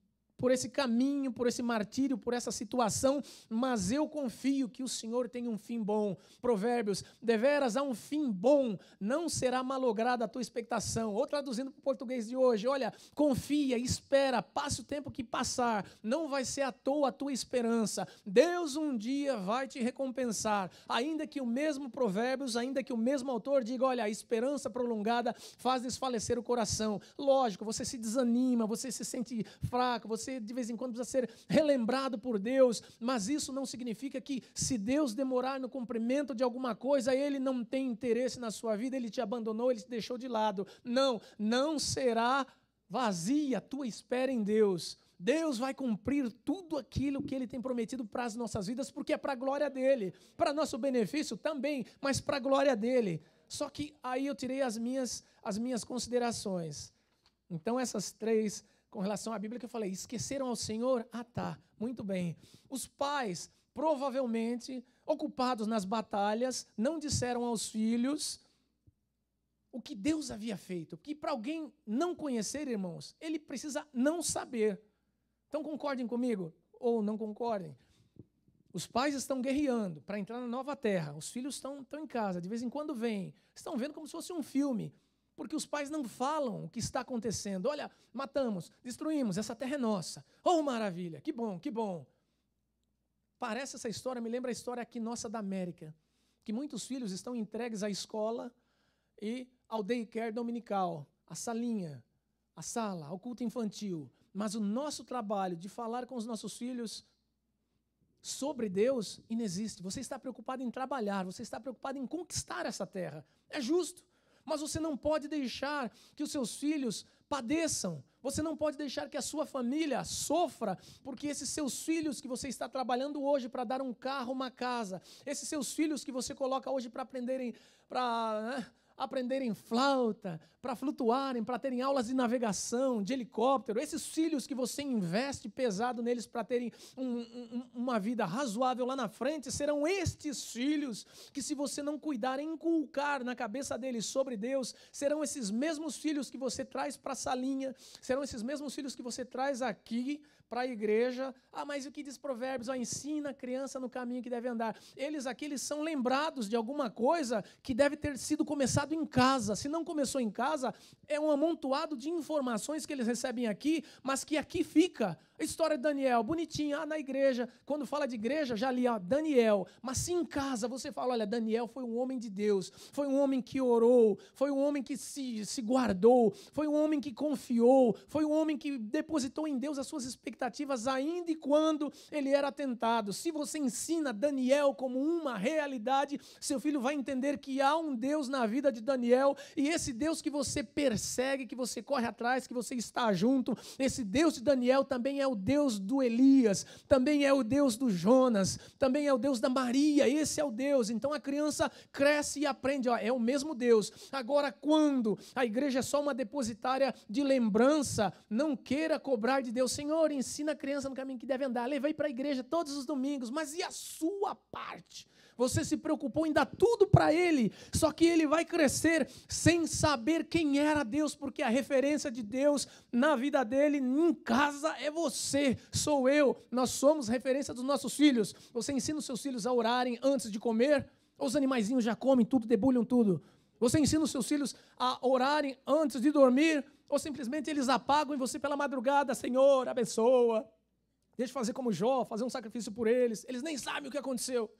caminho, por esse martírio, por essa situação, mas eu confio que o Senhor tem um fim bom. Provérbios, deveras há um fim bom, não será malograda a tua expectação. Ou traduzindo para o português de hoje, olha, confia, espera, passe o tempo que passar, não vai ser à toa a tua esperança. Deus um dia vai te recompensar, ainda que o mesmo Provérbios, ainda que o mesmo autor diga, olha, a esperança prolongada faz desfalecer o coração. Lógico, você se desanima, você se sente fraco, você de vez em quando precisa ser relembrado por Deus, mas isso não significa que se Deus demorar no cumprimento de alguma coisa, Ele não tem interesse na sua vida, Ele te abandonou, Ele te deixou de lado. Não, não será vazia a tua espera em Deus. Deus vai cumprir tudo aquilo que Ele tem prometido para as nossas vidas, porque é para a glória dEle, para nosso benefício também, mas para a glória dEle. Só que aí eu tirei as minhas considerações. Então essas três, com relação à Bíblia que eu falei, esqueceram ao Senhor? Ah, tá, muito bem. Os pais, provavelmente, ocupados nas batalhas, não disseram aos filhos o que Deus havia feito. Porque para alguém não conhecer, irmãos, ele precisa não saber. Então concordem comigo, ou não concordem. Os pais estão guerreando para entrar na nova terra. Os filhos estão em casa, de vez em quando vêm. Estão vendo como se fosse um filme. Porque os pais não falam o que está acontecendo. Olha, matamos, destruímos, essa terra é nossa. Oh, maravilha, que bom, que bom. Parece essa história, me lembra a história aqui nossa da América, que muitos filhos estão entregues à escola e ao daycare dominical, à salinha, à sala, ao culto infantil. Mas o nosso trabalho de falar com os nossos filhos sobre Deus inexiste. Você está preocupado em trabalhar, você está preocupado em conquistar essa terra. É justo. Mas você não pode deixar que os seus filhos padeçam. Você não pode deixar que a sua família sofra, porque esses seus filhos que você está trabalhando hoje para dar um carro, uma casa, esses seus filhos que você coloca hoje para aprenderem flauta, para flutuarem, para terem aulas de navegação, de helicóptero, esses filhos que você investe pesado neles para terem uma vida razoável lá na frente, serão estes filhos que, se você não cuidar, inculcar na cabeça deles sobre Deus, serão esses mesmos filhos que você traz para a salinha, serão esses mesmos filhos que você traz aqui para a igreja. Ah, mas o que diz Provérbios? Ensina a criança no caminho que deve andar. Eles são lembrados de alguma coisa que deve ter sido começada começado em casa. Se não começou em casa, é um amontoado de informações que eles recebem aqui, mas que aqui fica. A história de Daniel, bonitinha, na igreja, quando fala de igreja, já li, Daniel. Mas se em casa você fala, olha, Daniel foi um homem de Deus, foi um homem que orou, foi um homem que se guardou, foi um homem que confiou, foi um homem que depositou em Deus as suas expectativas ainda e quando ele era tentado. Se você ensina Daniel como uma realidade, seu filho vai entender que há um Deus na vida de Daniel, e esse Deus que você persegue, que você corre atrás, que você está junto, esse Deus de Daniel também é o Deus do Elias, também é o Deus do Jonas, também é o Deus da Maria, esse é o Deus. Então a criança cresce e aprende, é o mesmo Deus. Agora, quando a igreja é só uma depositária de lembrança, não queira cobrar de Deus, Senhor, ensina a criança no caminho que deve andar, levei para a igreja todos os domingos, mas e a sua parte? Você se preocupou em dar tudo para ele, só que ele vai crescer sem saber quem era Deus, porque a referência de Deus na vida dele, em casa, é você, sou eu, nós somos referência dos nossos filhos. Você ensina os seus filhos a orarem antes de comer? Ou os animaizinhos já comem tudo, debulham tudo? Você ensina os seus filhos a orarem antes de dormir? Ou simplesmente eles apagam em você pela madrugada, Senhor, abençoa, deixa eu fazer como Jó, fazer um sacrifício por eles, eles nem sabem o que aconteceu.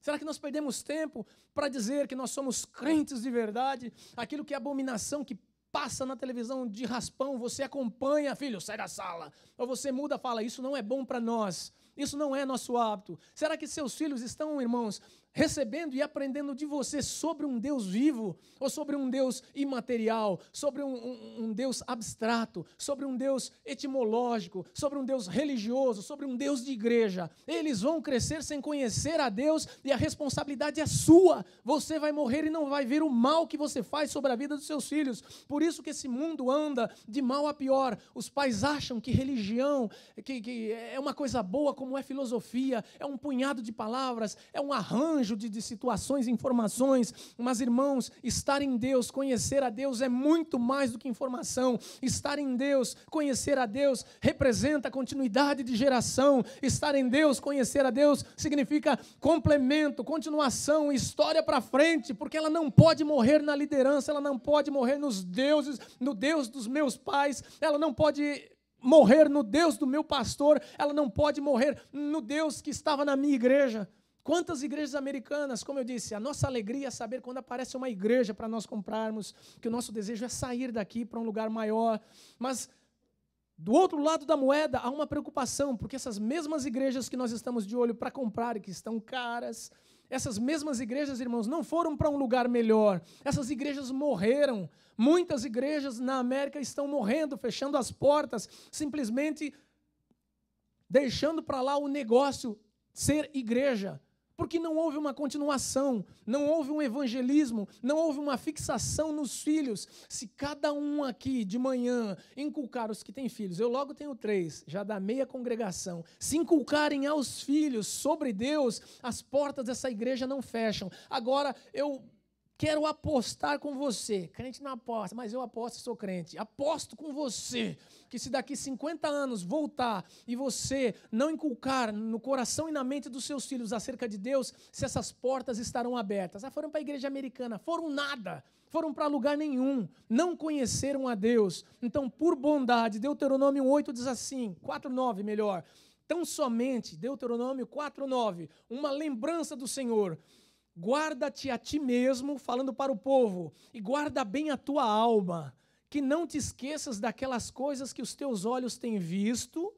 Será que nós perdemos tempo para dizer que nós somos crentes de verdade? Aquilo que é abominação, que passa na televisão de raspão, você acompanha, filho, sai da sala. Ou você muda e fala, isso não é bom para nós, isso não é nosso hábito. Será que seus filhos estão, irmãos, recebendo e aprendendo de você sobre um Deus vivo, ou sobre um Deus imaterial, sobre um Deus abstrato, sobre um Deus etimológico, sobre um Deus religioso, sobre um Deus de igreja? Eles vão crescer sem conhecer a Deus e a responsabilidade é sua. Você vai morrer e não vai ver o mal que você faz sobre a vida dos seus filhos. Por isso que esse mundo anda de mal a pior. Os pais acham que religião que é uma coisa boa, como é filosofia, é um punhado de palavras, é um arranjo de situações e informações, mas, irmãos, estar em Deus, conhecer a Deus é muito mais do que informação. Estar em Deus, conhecer a Deus, representa continuidade de geração. Estar em Deus, conhecer a Deus, significa complemento, continuação, história para frente, porque ela não pode morrer na liderança, ela não pode morrer nos deuses, no Deus dos meus pais, ela não pode morrer no Deus do meu pastor, ela não pode morrer no Deus que estava na minha igreja. Quantas igrejas americanas, como eu disse, a nossa alegria é saber quando aparece uma igreja para nós comprarmos, que o nosso desejo é sair daqui para um lugar maior, mas do outro lado da moeda há uma preocupação, porque essas mesmas igrejas que nós estamos de olho para comprar e que estão caras, essas mesmas igrejas, irmãos, não foram para um lugar melhor, essas igrejas morreram. Muitas igrejas na América estão morrendo, fechando as portas, simplesmente deixando para lá o negócio ser igreja, porque não houve uma continuação, não houve um evangelismo, não houve uma fixação nos filhos. Se cada um aqui de manhã inculcar, os que têm filhos, eu logo tenho 3, já dá meia congregação, se inculcarem aos filhos sobre Deus, as portas dessa igreja não fecham. Agora, eu quero apostar com você, crente não aposta, mas eu aposto e sou crente, aposto com você, que se daqui 50 anos voltar e você não inculcar no coração e na mente dos seus filhos acerca de Deus, se essas portas estarão abertas. Foram para a igreja americana, foram nada, foram para lugar nenhum, não conheceram a Deus. Então, por bondade, Deuteronômio 8 diz assim, 4:9 melhor, tão somente, Deuteronômio 4:9, uma lembrança do Senhor, guarda-te a ti mesmo, falando para o povo, e guarda bem a tua alma, que não te esqueças daquelas coisas que os teus olhos têm visto,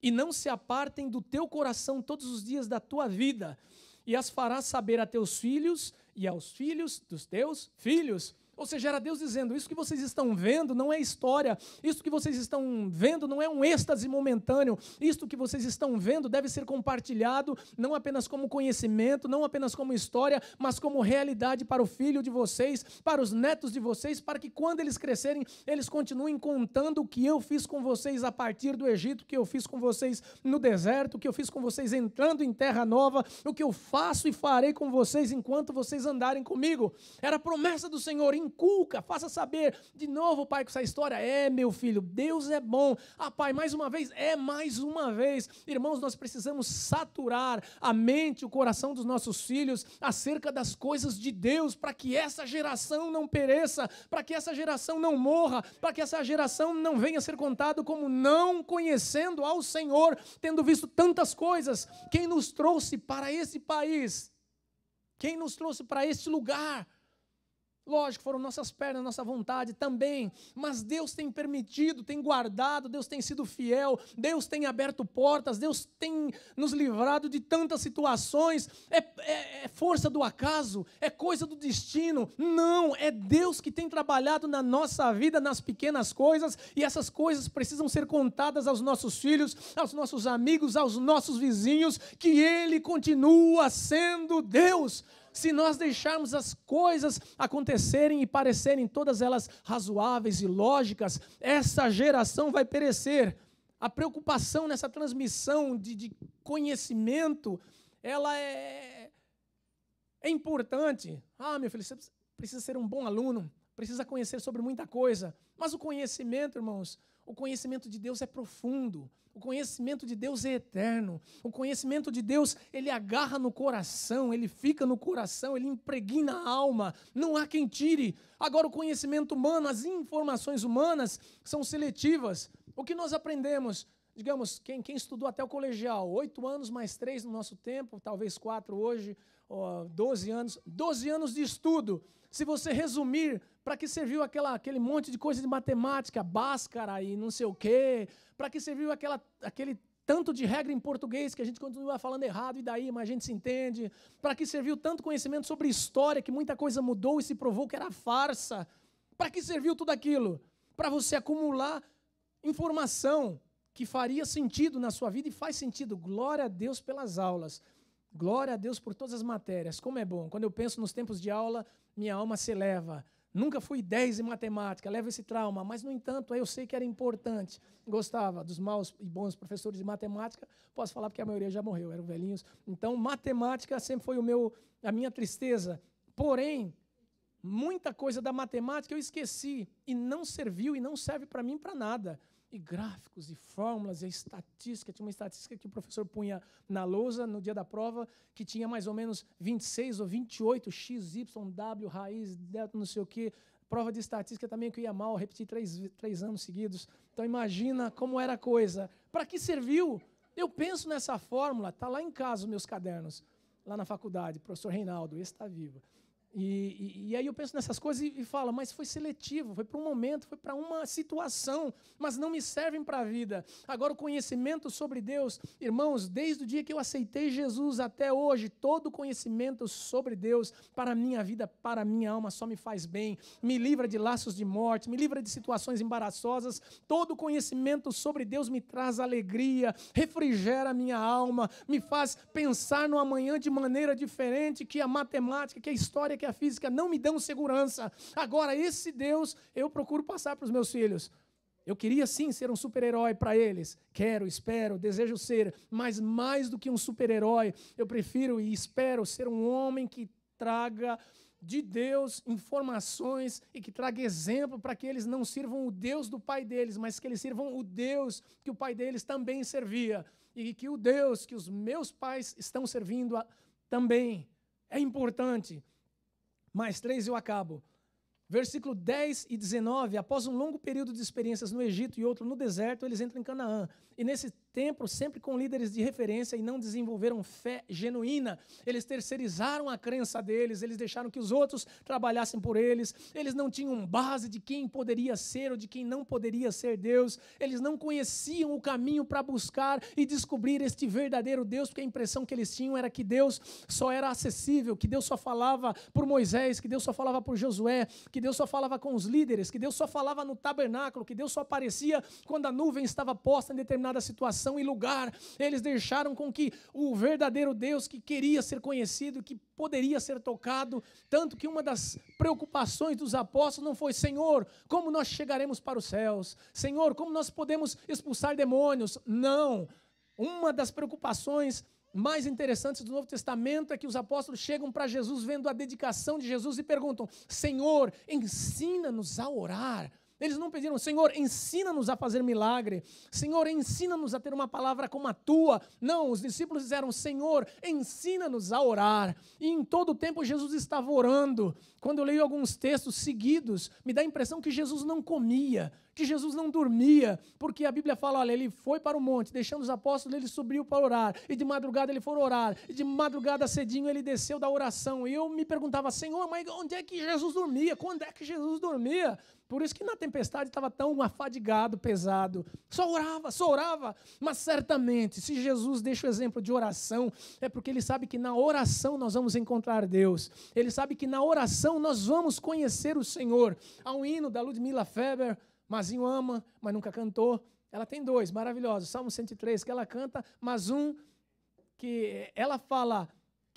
e não se apartem do teu coração todos os dias da tua vida, e as farás saber a teus filhos e aos filhos dos teus filhos. Ou seja, era Deus dizendo, isso que vocês estão vendo não é história, isso que vocês estão vendo não é um êxtase momentâneo, isto que vocês estão vendo deve ser compartilhado, não apenas como conhecimento, não apenas como história, mas como realidade para o filho de vocês, para os netos de vocês, para que quando eles crescerem, eles continuem contando o que eu fiz com vocês a partir do Egito, o que eu fiz com vocês no deserto, o que eu fiz com vocês entrando em terra nova, o que eu faço e farei com vocês enquanto vocês andarem comigo. Era a promessa do Senhor, em inculca, faça saber. De novo, pai, com essa história, meu filho, Deus é bom. Pai, mais uma vez, mais uma vez. Irmãos, nós precisamos saturar a mente, o coração dos nossos filhos acerca das coisas de Deus, para que essa geração não pereça, para que essa geração não morra, para que essa geração não venha a ser contado como não conhecendo ao Senhor, tendo visto tantas coisas. Quem nos trouxe para esse país? Quem nos trouxe para este lugar? Lógico, foram nossas pernas, nossa vontade também, mas Deus tem permitido, tem guardado, Deus tem sido fiel, Deus tem aberto portas, Deus tem nos livrado de tantas situações. É força do acaso? É coisa do destino? Não, é Deus que tem trabalhado na nossa vida, nas pequenas coisas, e essas coisas precisam ser contadas aos nossos filhos, aos nossos amigos, aos nossos vizinhos, que Ele continua sendo Deus. Se nós deixarmos as coisas acontecerem e parecerem todas elas razoáveis e lógicas, essa geração vai perecer. A preocupação nessa transmissão de conhecimento, ela é importante. Meu filho, você precisa ser um bom aluno, precisa conhecer sobre muita coisa. Mas o conhecimento, irmãos, o conhecimento de Deus é profundo. O conhecimento de Deus é eterno. O conhecimento de Deus, ele agarra no coração, ele fica no coração, ele impregna a alma. Não há quem tire. Agora, o conhecimento humano, as informações humanas são seletivas. O que nós aprendemos? Digamos, quem estudou até o colegial, 8 anos mais 3 no nosso tempo, talvez 4 hoje, 12 anos de estudo. Se você resumir, para que serviu aquele monte de coisa de matemática, Bhaskara e não sei o quê? Para que serviu aquele tanto de regra em português que a gente continua falando errado, e daí, mas a gente se entende? Para que serviu tanto conhecimento sobre história, que muita coisa mudou e se provou que era farsa? Para que serviu tudo aquilo? Para você acumular informação que faria sentido na sua vida, e faz sentido. Glória a Deus pelas aulas. Glória a Deus por todas as matérias. Como é bom. Quando eu penso nos tempos de aula, minha alma se eleva. Nunca fui 10 em matemática, levo esse trauma, mas, no entanto, eu sei que era importante. Gostava dos maus e bons professores de matemática, posso falar porque a maioria já morreu, eram velhinhos. Então, matemática sempre foi a minha tristeza. Porém, muita coisa da matemática eu esqueci e não serviu e não serve para mim para nada. E gráficos, e fórmulas, e estatística. Tinha uma estatística que o professor punha na lousa no dia da prova, que tinha mais ou menos 26 ou 28, x, y, w, raiz, delta, não sei o quê. Prova de estatística também que eu ia mal, repeti 3 anos seguidos. Então imagina como era a coisa. Para que serviu? Eu penso nessa fórmula, está lá em casa os meus cadernos, lá na faculdade, professor Reinaldo, esse está vivo. E aí eu penso nessas coisas e falo, mas foi seletivo, foi para um momento, foi para uma situação, mas não me servem para a vida. Agora, o conhecimento sobre Deus, irmãos, desde o dia que eu aceitei Jesus até hoje, todo conhecimento sobre Deus para a minha vida, para a minha alma, só me faz bem, me livra de laços de morte, me livra de situações embaraçosas. Todo conhecimento sobre Deus me traz alegria, refrigera a minha alma, me faz pensar no amanhã de maneira diferente, que a matemática, que a história, que a física não me dão segurança. Agora, esse Deus eu procuro passar para os meus filhos. Eu queria sim ser um super-herói para eles. Quero, espero, desejo ser, mas mais do que um super-herói, eu prefiro e espero ser um homem que traga de Deus informações e que traga exemplo para que eles não sirvam o Deus do pai deles, mas que eles sirvam o Deus que o pai deles também servia, e que o Deus que os meus pais estão servindo também. É importante. Mais 3 eu acabo. Versículo 10 e 19, após um longo período de experiências no Egito e outro no deserto, eles entram em Canaã. E nesse tempo, sempre com líderes de referência, e não desenvolveram fé genuína. Eles terceirizaram a crença deles, eles deixaram que os outros trabalhassem por eles. Eles não tinham base de quem poderia ser ou de quem não poderia ser Deus. Eles não conheciam o caminho para buscar e descobrir este verdadeiro Deus, porque a impressão que eles tinham era que Deus só era acessível, que Deus só falava por Moisés, que Deus só falava por Josué, que Deus só falava com os líderes, que Deus só falava no tabernáculo, que Deus só aparecia quando a nuvem estava posta em determinada situação e lugar. Eles deixaram com que o verdadeiro Deus que queria ser conhecido, que poderia ser tocado, tanto que uma das preocupações dos apóstolos não foi: Senhor, como nós chegaremos para os céus? Senhor, como nós podemos expulsar demônios? Não. Uma das preocupações mais interessantes do Novo Testamento é que os apóstolos chegam para Jesus vendo a dedicação de Jesus e perguntam: Senhor, ensina-nos a orar. Eles não pediram: Senhor, ensina-nos a fazer milagre. Senhor, ensina-nos a ter uma palavra como a tua. Não, os discípulos disseram: Senhor, ensina-nos a orar. E em todo o tempo Jesus estava orando. Quando eu leio alguns textos seguidos, me dá a impressão que Jesus não comia, que Jesus não dormia, porque a Bíblia fala: olha, ele foi para o monte, deixando os apóstolos, ele subiu para orar, e de madrugada ele foi orar, e de madrugada cedinho ele desceu da oração. E eu me perguntava: Senhor, mas onde é que Jesus dormia? Quando é que Jesus dormia? Por isso que na tempestade estava tão afadigado, pesado. Só orava. Mas certamente, se Jesus deixa o exemplo de oração, é porque ele sabe que na oração nós vamos encontrar Deus. Ele sabe que na oração nós vamos conhecer o Senhor. Há um hino da Ludmila Feber, Mazinho ama, mas nunca cantou. Ela tem 2 maravilhosos. Salmo 103, que ela canta, mas um que ela fala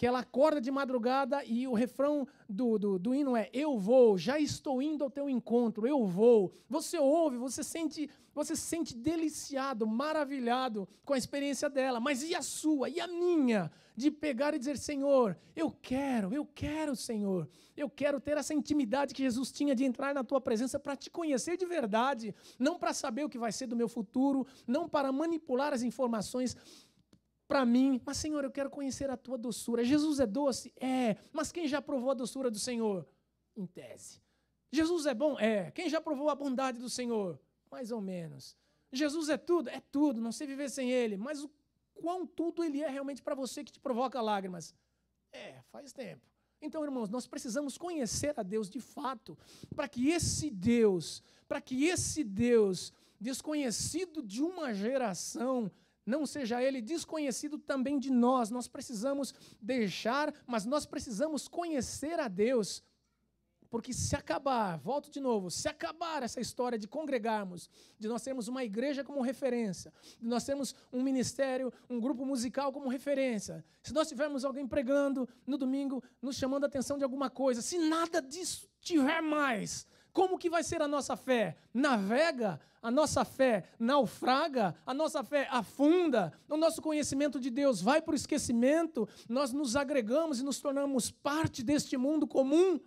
que ela acorda de madrugada e o refrão do hino é: eu vou, já estou indo ao teu encontro, eu vou. Você ouve, você se sente deliciado, maravilhado com a experiência dela, mas e a sua, e a minha, de pegar e dizer: Senhor, eu quero, Senhor, eu quero ter essa intimidade que Jesus tinha de entrar na tua presença para te conhecer de verdade, não para saber o que vai ser do meu futuro, não para manipular as informações para mim, mas Senhor, eu quero conhecer a tua doçura. Jesus é doce? É, mas quem já provou a doçura do Senhor? Em tese. Jesus é bom? É. Quem já provou a bondade do Senhor? Mais ou menos. Jesus é tudo? É tudo, não sei viver sem Ele, mas o quão tudo Ele é realmente para você que te provoca lágrimas? É, faz tempo. Então, irmãos, nós precisamos conhecer a Deus de fato, para que esse Deus desconhecido de uma geração, não seja ele desconhecido também de nós. Nós precisamos deixar, mas nós precisamos conhecer a Deus. Porque se acabar, volto de novo, se acabar essa história de congregarmos, de nós termos uma igreja como referência, de nós termos um ministério, um grupo musical como referência, se nós tivermos alguém pregando no domingo, nos chamando a atenção de alguma coisa, se nada disso tiver mais, como que vai ser a nossa fé? Navega? A nossa fé naufraga? A nossa fé afunda? O nosso conhecimento de Deus vai para o esquecimento? Nós nos agregamos e nos tornamos parte deste mundo comum?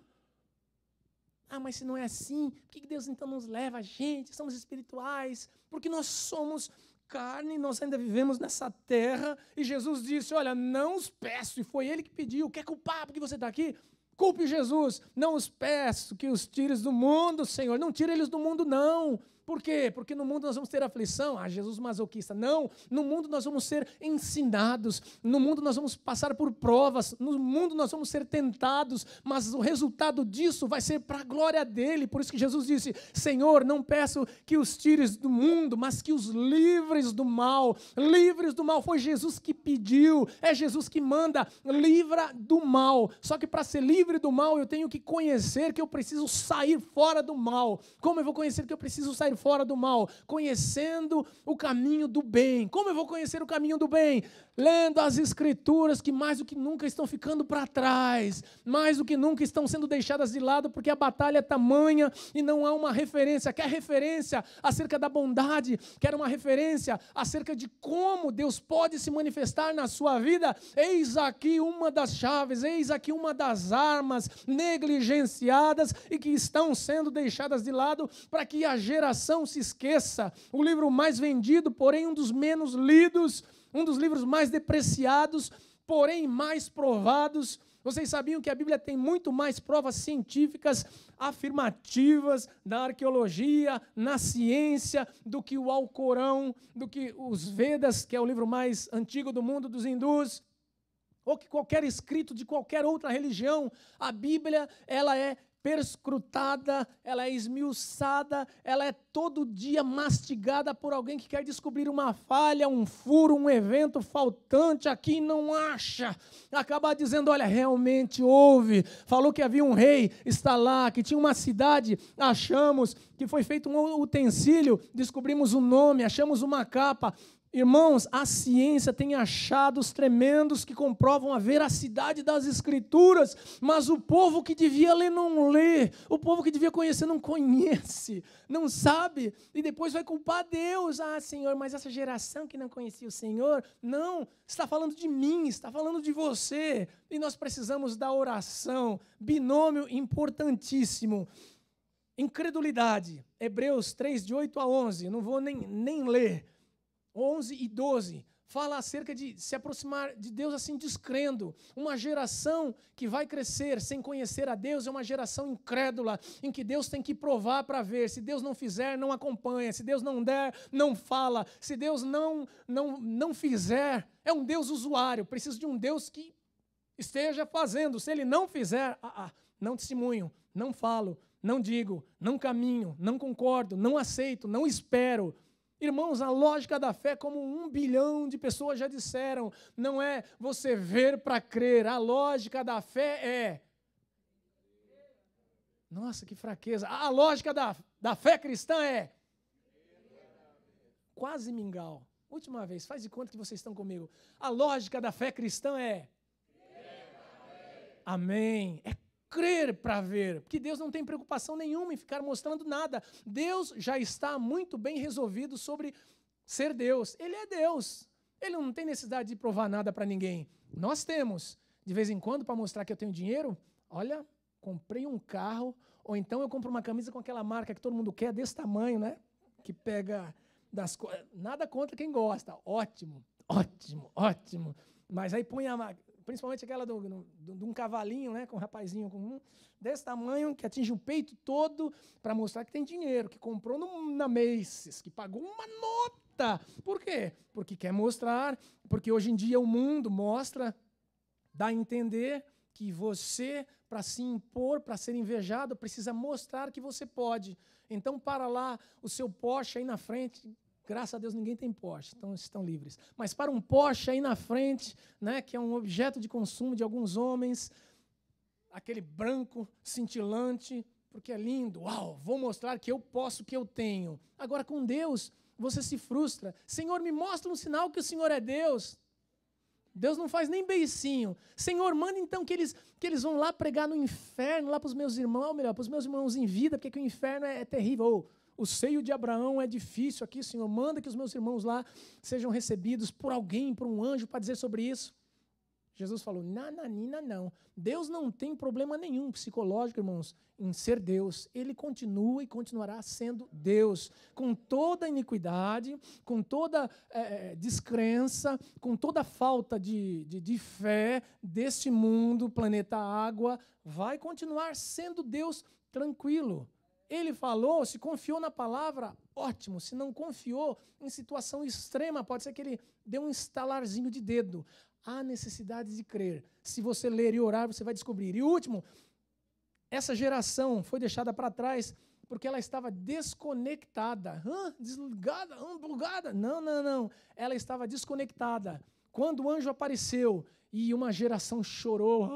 Ah, mas se não é assim, por que Deus então nos leva a gente? Somos espirituais, porque nós somos carne, nós ainda vivemos nessa terra, e Jesus disse: olha, não os peço, e foi Ele que pediu, quer culpar porque você está aqui? Culpe Jesus, não os peço que os tires do mundo, Senhor, não tire eles do mundo não. Por quê? Porque no mundo nós vamos ter aflição. Ah, Jesus masoquista. Não, no mundo nós vamos ser ensinados, no mundo nós vamos passar por provas, no mundo nós vamos ser tentados, mas o resultado disso vai ser para a glória dele. Por isso que Jesus disse: Senhor, não peço que os tires do mundo, mas que os livres do mal. Livres do mal, foi Jesus que pediu, é Jesus que manda: livra do mal. Só que para ser livre do mal, eu tenho que conhecer que eu preciso sair fora do mal. Como eu vou conhecer que eu preciso sair fora do mal? Conhecendo o caminho do bem. Como eu vou conhecer o caminho do bem? Lendo as Escrituras, que mais do que nunca estão ficando para trás, mais do que nunca estão sendo deixadas de lado, porque a batalha é tamanha e não há uma referência. Quer referência acerca da bondade? Quer uma referência acerca de como Deus pode se manifestar na sua vida? Eis aqui uma das chaves, eis aqui uma das armas negligenciadas e que estão sendo deixadas de lado para que a geração se esqueça. O livro mais vendido, porém um dos menos lidos, um dos livros mais depreciados, porém mais provados. Vocês sabiam que a Bíblia tem muito mais provas científicas, afirmativas, na arqueologia, na ciência, do que o Alcorão, do que os Vedas, que é o livro mais antigo do mundo dos hindus, ou que qualquer escrito de qualquer outra religião. A Bíblia, ela é perscrutada, ela é esmiuçada, ela é todo dia mastigada por alguém que quer descobrir uma falha, um furo, um evento faltante aqui, não acha. Acaba dizendo: olha, realmente houve. Falou que havia um rei, está lá, que tinha uma cidade, achamos, que foi feito um utensílio, descobrimos o nome, achamos uma capa. Irmãos, a ciência tem achados tremendos que comprovam a veracidade das Escrituras, mas o povo que devia ler não lê, o povo que devia conhecer não conhece, não sabe, e depois vai culpar Deus. Ah, Senhor, mas essa geração que não conhecia o Senhor, não, está falando de mim, está falando de você, e nós precisamos da oração, binômio importantíssimo. Incredulidade, Hebreus 3, de 8 a 11, não vou nem ler. 11 e 12, fala acerca de se aproximar de Deus assim descrendo. Uma geração que vai crescer sem conhecer a Deus é uma geração incrédula, em que Deus tem que provar para ver. Se Deus não fizer, não acompanha. Se Deus não der, não fala. Se Deus não fizer, é um Deus usuário. Preciso de um Deus que esteja fazendo. Se Ele não fizer, não testemunho, não falo, não digo, não caminho, não concordo, não aceito, não espero. Irmãos, a lógica da fé, como 1 bilhão de pessoas já disseram, não é você ver para crer. A lógica da fé é... Nossa, que fraqueza. A lógica da fé cristã é... Quase mingau. Última vez, faz de conta que vocês estão comigo. A lógica da fé cristã é... Amém. É crer para ver, porque Deus não tem preocupação nenhuma em ficar mostrando nada. Deus já está muito bem resolvido sobre ser Deus. Ele é Deus. Ele não tem necessidade de provar nada para ninguém. Nós temos, de vez em quando, para mostrar que eu tenho dinheiro, olha, comprei um carro, ou então eu compro uma camisa com aquela marca que todo mundo quer, desse tamanho, né? Que pega das coisas. Nada contra quem gosta. Ótimo, ótimo, ótimo. Mas aí põe principalmente aquela de um cavalinho, né, com um rapazinho desse tamanho, que atinge o peito todo, para mostrar que tem dinheiro, que comprou na Macy's, que pagou uma nota. Por quê? Porque quer mostrar, porque hoje em dia o mundo mostra, dá a entender que você, para se impor, para ser invejado, precisa mostrar que você pode. Então, para lá, o seu Porsche aí na frente... Graças a Deus ninguém tem Porsche, então estão livres. Mas para um Porsche aí na frente, né, que é um objeto de consumo de alguns homens, aquele branco cintilante, porque é lindo, uau, vou mostrar que eu posso, que eu tenho. Agora com Deus, você se frustra. Senhor, me mostra um sinal que o Senhor é Deus. Deus não faz nem beicinho. Senhor, manda então que eles vão lá pregar no inferno, lá para os meus irmãos, ou melhor, para os meus irmãos em vida, porque que o inferno é terrível. O seio de Abraão é difícil aqui, Senhor. Manda que os meus irmãos lá sejam recebidos por alguém, por um anjo, para dizer sobre isso. Jesus falou, nananina, não. Deus não tem problema nenhum psicológico, irmãos, em ser Deus. Ele continua e continuará sendo Deus, com toda iniquidade, com toda descrença, com toda falta de fé deste mundo, planeta água, vai continuar sendo Deus tranquilo. Ele falou, se confiou na palavra, ótimo. Se não confiou, em situação extrema, pode ser que ele dê um estalarzinho de dedo. Há necessidade de crer. Se você ler e orar, você vai descobrir. E último, essa geração foi deixada para trás porque ela estava desconectada. Desligada? Plugada? Não. Ela estava desconectada. Quando o anjo apareceu e uma geração chorou,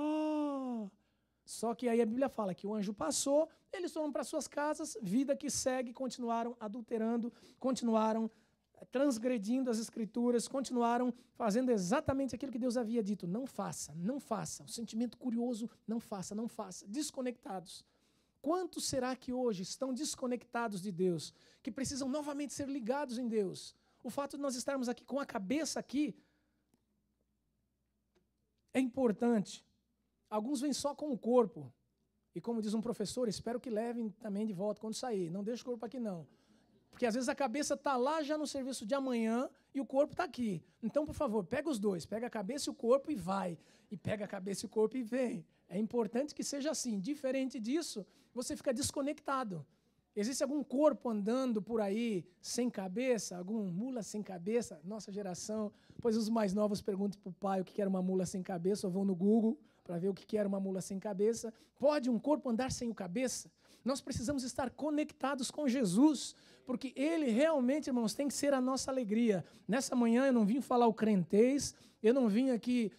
só que aí a Bíblia fala que o anjo passou, eles foram para suas casas, vida que segue, continuaram adulterando, continuaram transgredindo as Escrituras, continuaram fazendo exatamente aquilo que Deus havia dito. Não faça, não faça. O sentimento curioso, não faça, não faça. Desconectados. Quantos será que hoje estão desconectados de Deus, que precisam novamente ser ligados em Deus? O fato de nós estarmos aqui com a cabeça aqui é importante. Alguns vêm só com o corpo. E como diz um professor, espero que levem também de volta quando sair. Não deixe o corpo aqui, não. Porque às vezes a cabeça está lá já no serviço de amanhã e o corpo está aqui. Então, por favor, pega os dois. Pega a cabeça e o corpo e vai. E pega a cabeça e o corpo e vem. É importante que seja assim. Diferente disso, você fica desconectado. Existe algum corpo andando por aí sem cabeça? Algum mula sem cabeça? Nossa geração. Pois os mais novos perguntam para o pai o que era uma mula sem cabeça ou vão no Google para ver o que era uma mula sem cabeça. Pode um corpo andar sem o cabeça? Nós precisamos estar conectados com Jesus, porque Ele realmente, irmãos, tem que ser a nossa alegria. Nessa manhã eu não vim falar o crentez, eu não vim aqui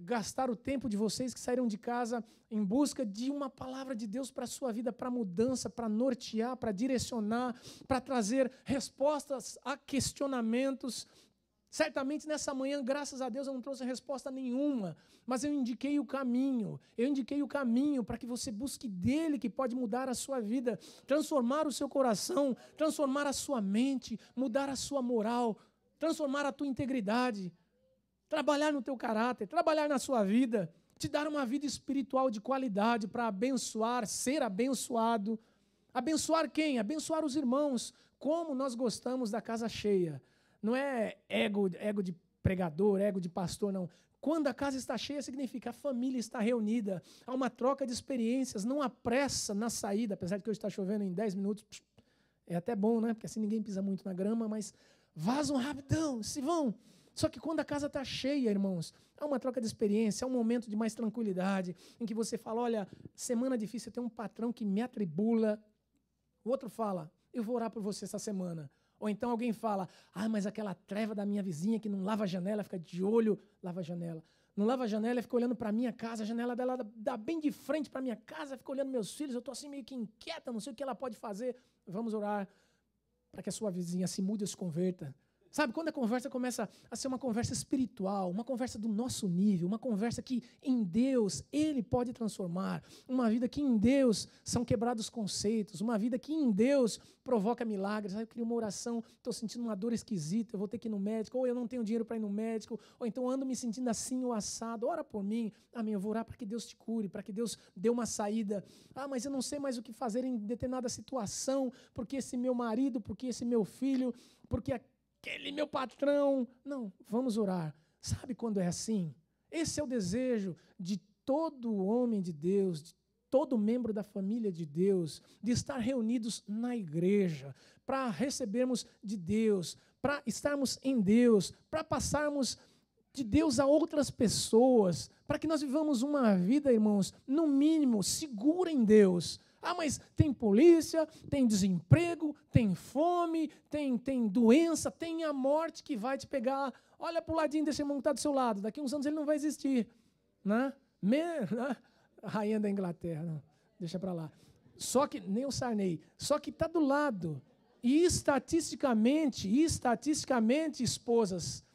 gastar o tempo de vocês que saíram de casa em busca de uma palavra de Deus para a sua vida, para mudança, para nortear, para direcionar, para trazer respostas a questionamentos. Certamente nessa manhã, graças a Deus, eu não trouxe resposta nenhuma, mas eu indiquei o caminho. Eu indiquei o caminho para que você busque dele, que pode mudar a sua vida, transformar o seu coração, transformar a sua mente, mudar a sua moral, transformar a tua integridade, trabalhar no teu caráter, trabalhar na sua vida, te dar uma vida espiritual de qualidade para abençoar, ser abençoado. Abençoar quem? Abençoar os irmãos. Como nós gostamos da casa cheia. Não é ego de pregador, ego de pastor, não. Quando a casa está cheia, significa a família está reunida. Há uma troca de experiências, não há pressa na saída, apesar de que hoje está chovendo em 10 minutos. É até bom, né? Porque assim ninguém pisa muito na grama, mas vazam rapidão, se vão. Só que quando a casa está cheia, irmãos, há uma troca de experiência, há um momento de mais tranquilidade, em que você fala, olha, semana difícil, eu tenho um patrão que me atribula. O outro fala, eu vou orar por você essa semana. Ou então alguém fala, mas aquela treva da minha vizinha que não lava a janela, fica de olho, lava a janela. Não lava a janela, fica olhando para a minha casa, a janela dela dá bem de frente para a minha casa, fica olhando meus filhos, eu estou assim meio que inquieta, não sei o que ela pode fazer. Vamos orar para que a sua vizinha se mude ou se converta. Sabe, quando a conversa começa a ser uma conversa espiritual, uma conversa do nosso nível, uma conversa que em Deus Ele pode transformar, uma vida que em Deus são quebrados conceitos, uma vida que em Deus provoca milagres. Eu queria uma oração, estou sentindo uma dor esquisita, eu vou ter que ir no médico, ou eu não tenho dinheiro para ir no médico, ou então ando me sentindo assim ou assado, ora por mim. Amém, eu vou orar para que Deus te cure, para que Deus dê uma saída. Mas eu não sei mais o que fazer em determinada situação, porque esse meu marido, porque esse meu filho, porque aquele meu patrão. Não, vamos orar. Sabe quando é assim? Esse é o desejo de todo homem de Deus, de todo membro da família de Deus, de estar reunidos na igreja, para recebermos de Deus, para estarmos em Deus, para passarmos de Deus a outras pessoas, para que nós vivamos uma vida, irmãos, no mínimo, segura em Deus. Mas tem polícia, tem desemprego, tem fome, tem doença, tem a morte que vai te pegar. Olha para o ladinho desse irmão que está do seu lado. Daqui a uns anos ele não vai existir. Né? A rainha da Inglaterra, não. Deixa para lá. Só que, nem o Sarney, só que está do lado. E estatisticamente, esposas,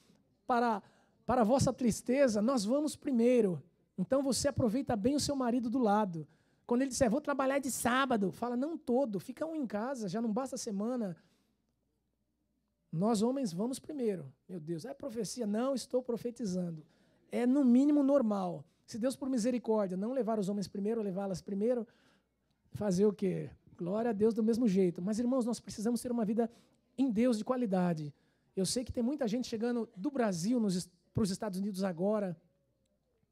para a vossa tristeza, nós vamos primeiro. Então você aproveita bem o seu marido do lado. Quando ele disser, vou trabalhar de sábado, fala, não todo, fica um em casa, já não basta a semana. Nós, homens, vamos primeiro. Meu Deus, é profecia? Não estou profetizando. É, no mínimo, normal. Se Deus, por misericórdia, não levar os homens primeiro, levá-las primeiro, fazer o quê? Glória a Deus do mesmo jeito. Mas, irmãos, nós precisamos ter uma vida em Deus de qualidade. Eu sei que tem muita gente chegando do Brasil para os Estados Unidos agora,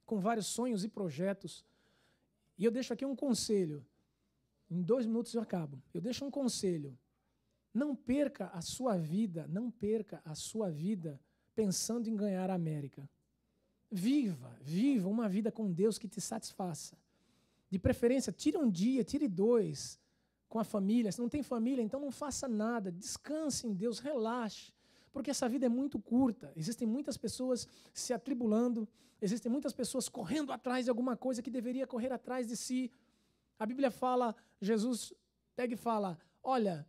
com vários sonhos e projetos. E eu deixo aqui um conselho. Em 2 minutos eu acabo. Eu deixo um conselho. Não perca a sua vida pensando em ganhar a América. Viva uma vida com Deus que te satisfaça. De preferência, tire um dia, tire 2 com a família. Se não tem família, então não faça nada. Descanse em Deus, relaxe. Porque essa vida é muito curta. Existem muitas pessoas se atribulando. Existem muitas pessoas correndo atrás de alguma coisa que deveria correr atrás de si. A Bíblia fala, Jesus pega e fala, olha,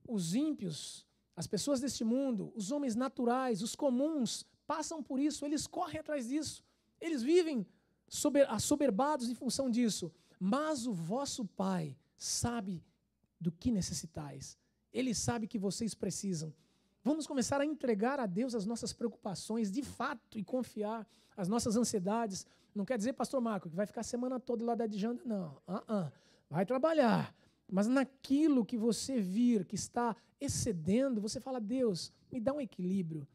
os ímpios, as pessoas deste mundo, os homens naturais, os comuns, passam por isso, eles correm atrás disso. Eles vivem assoberbados em função disso. Mas o vosso Pai sabe do que necessitais. Ele sabe que vocês precisam. Vamos começar a entregar a Deus as nossas preocupações, de fato, e confiar as nossas ansiedades. Não quer dizer, pastor Marco, que vai ficar a semana toda lá da Dijanda, não. Vai trabalhar. Mas naquilo que você vir, que está excedendo, você fala, Deus, me dá um equilíbrio,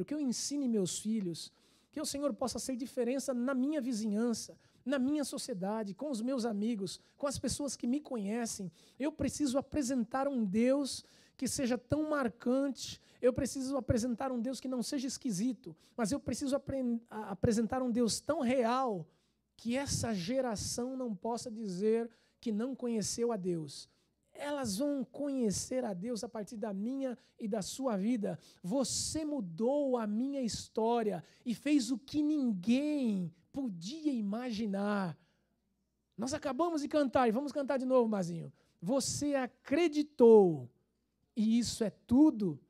que eu ensine meus filhos, que o Senhor possa ser diferença na minha vizinhança, na minha sociedade, com os meus amigos, com as pessoas que me conhecem. Eu preciso apresentar um Deus que seja tão marcante, eu preciso apresentar um Deus que não seja esquisito, mas eu preciso apresentar um Deus tão real que essa geração não possa dizer que não conheceu a Deus. Elas vão conhecer a Deus a partir da minha e da sua vida. Você mudou a minha história e fez o que ninguém podia imaginar. Nós acabamos de cantar e vamos cantar de novo, Mazinho. Você acreditou. E isso é tudo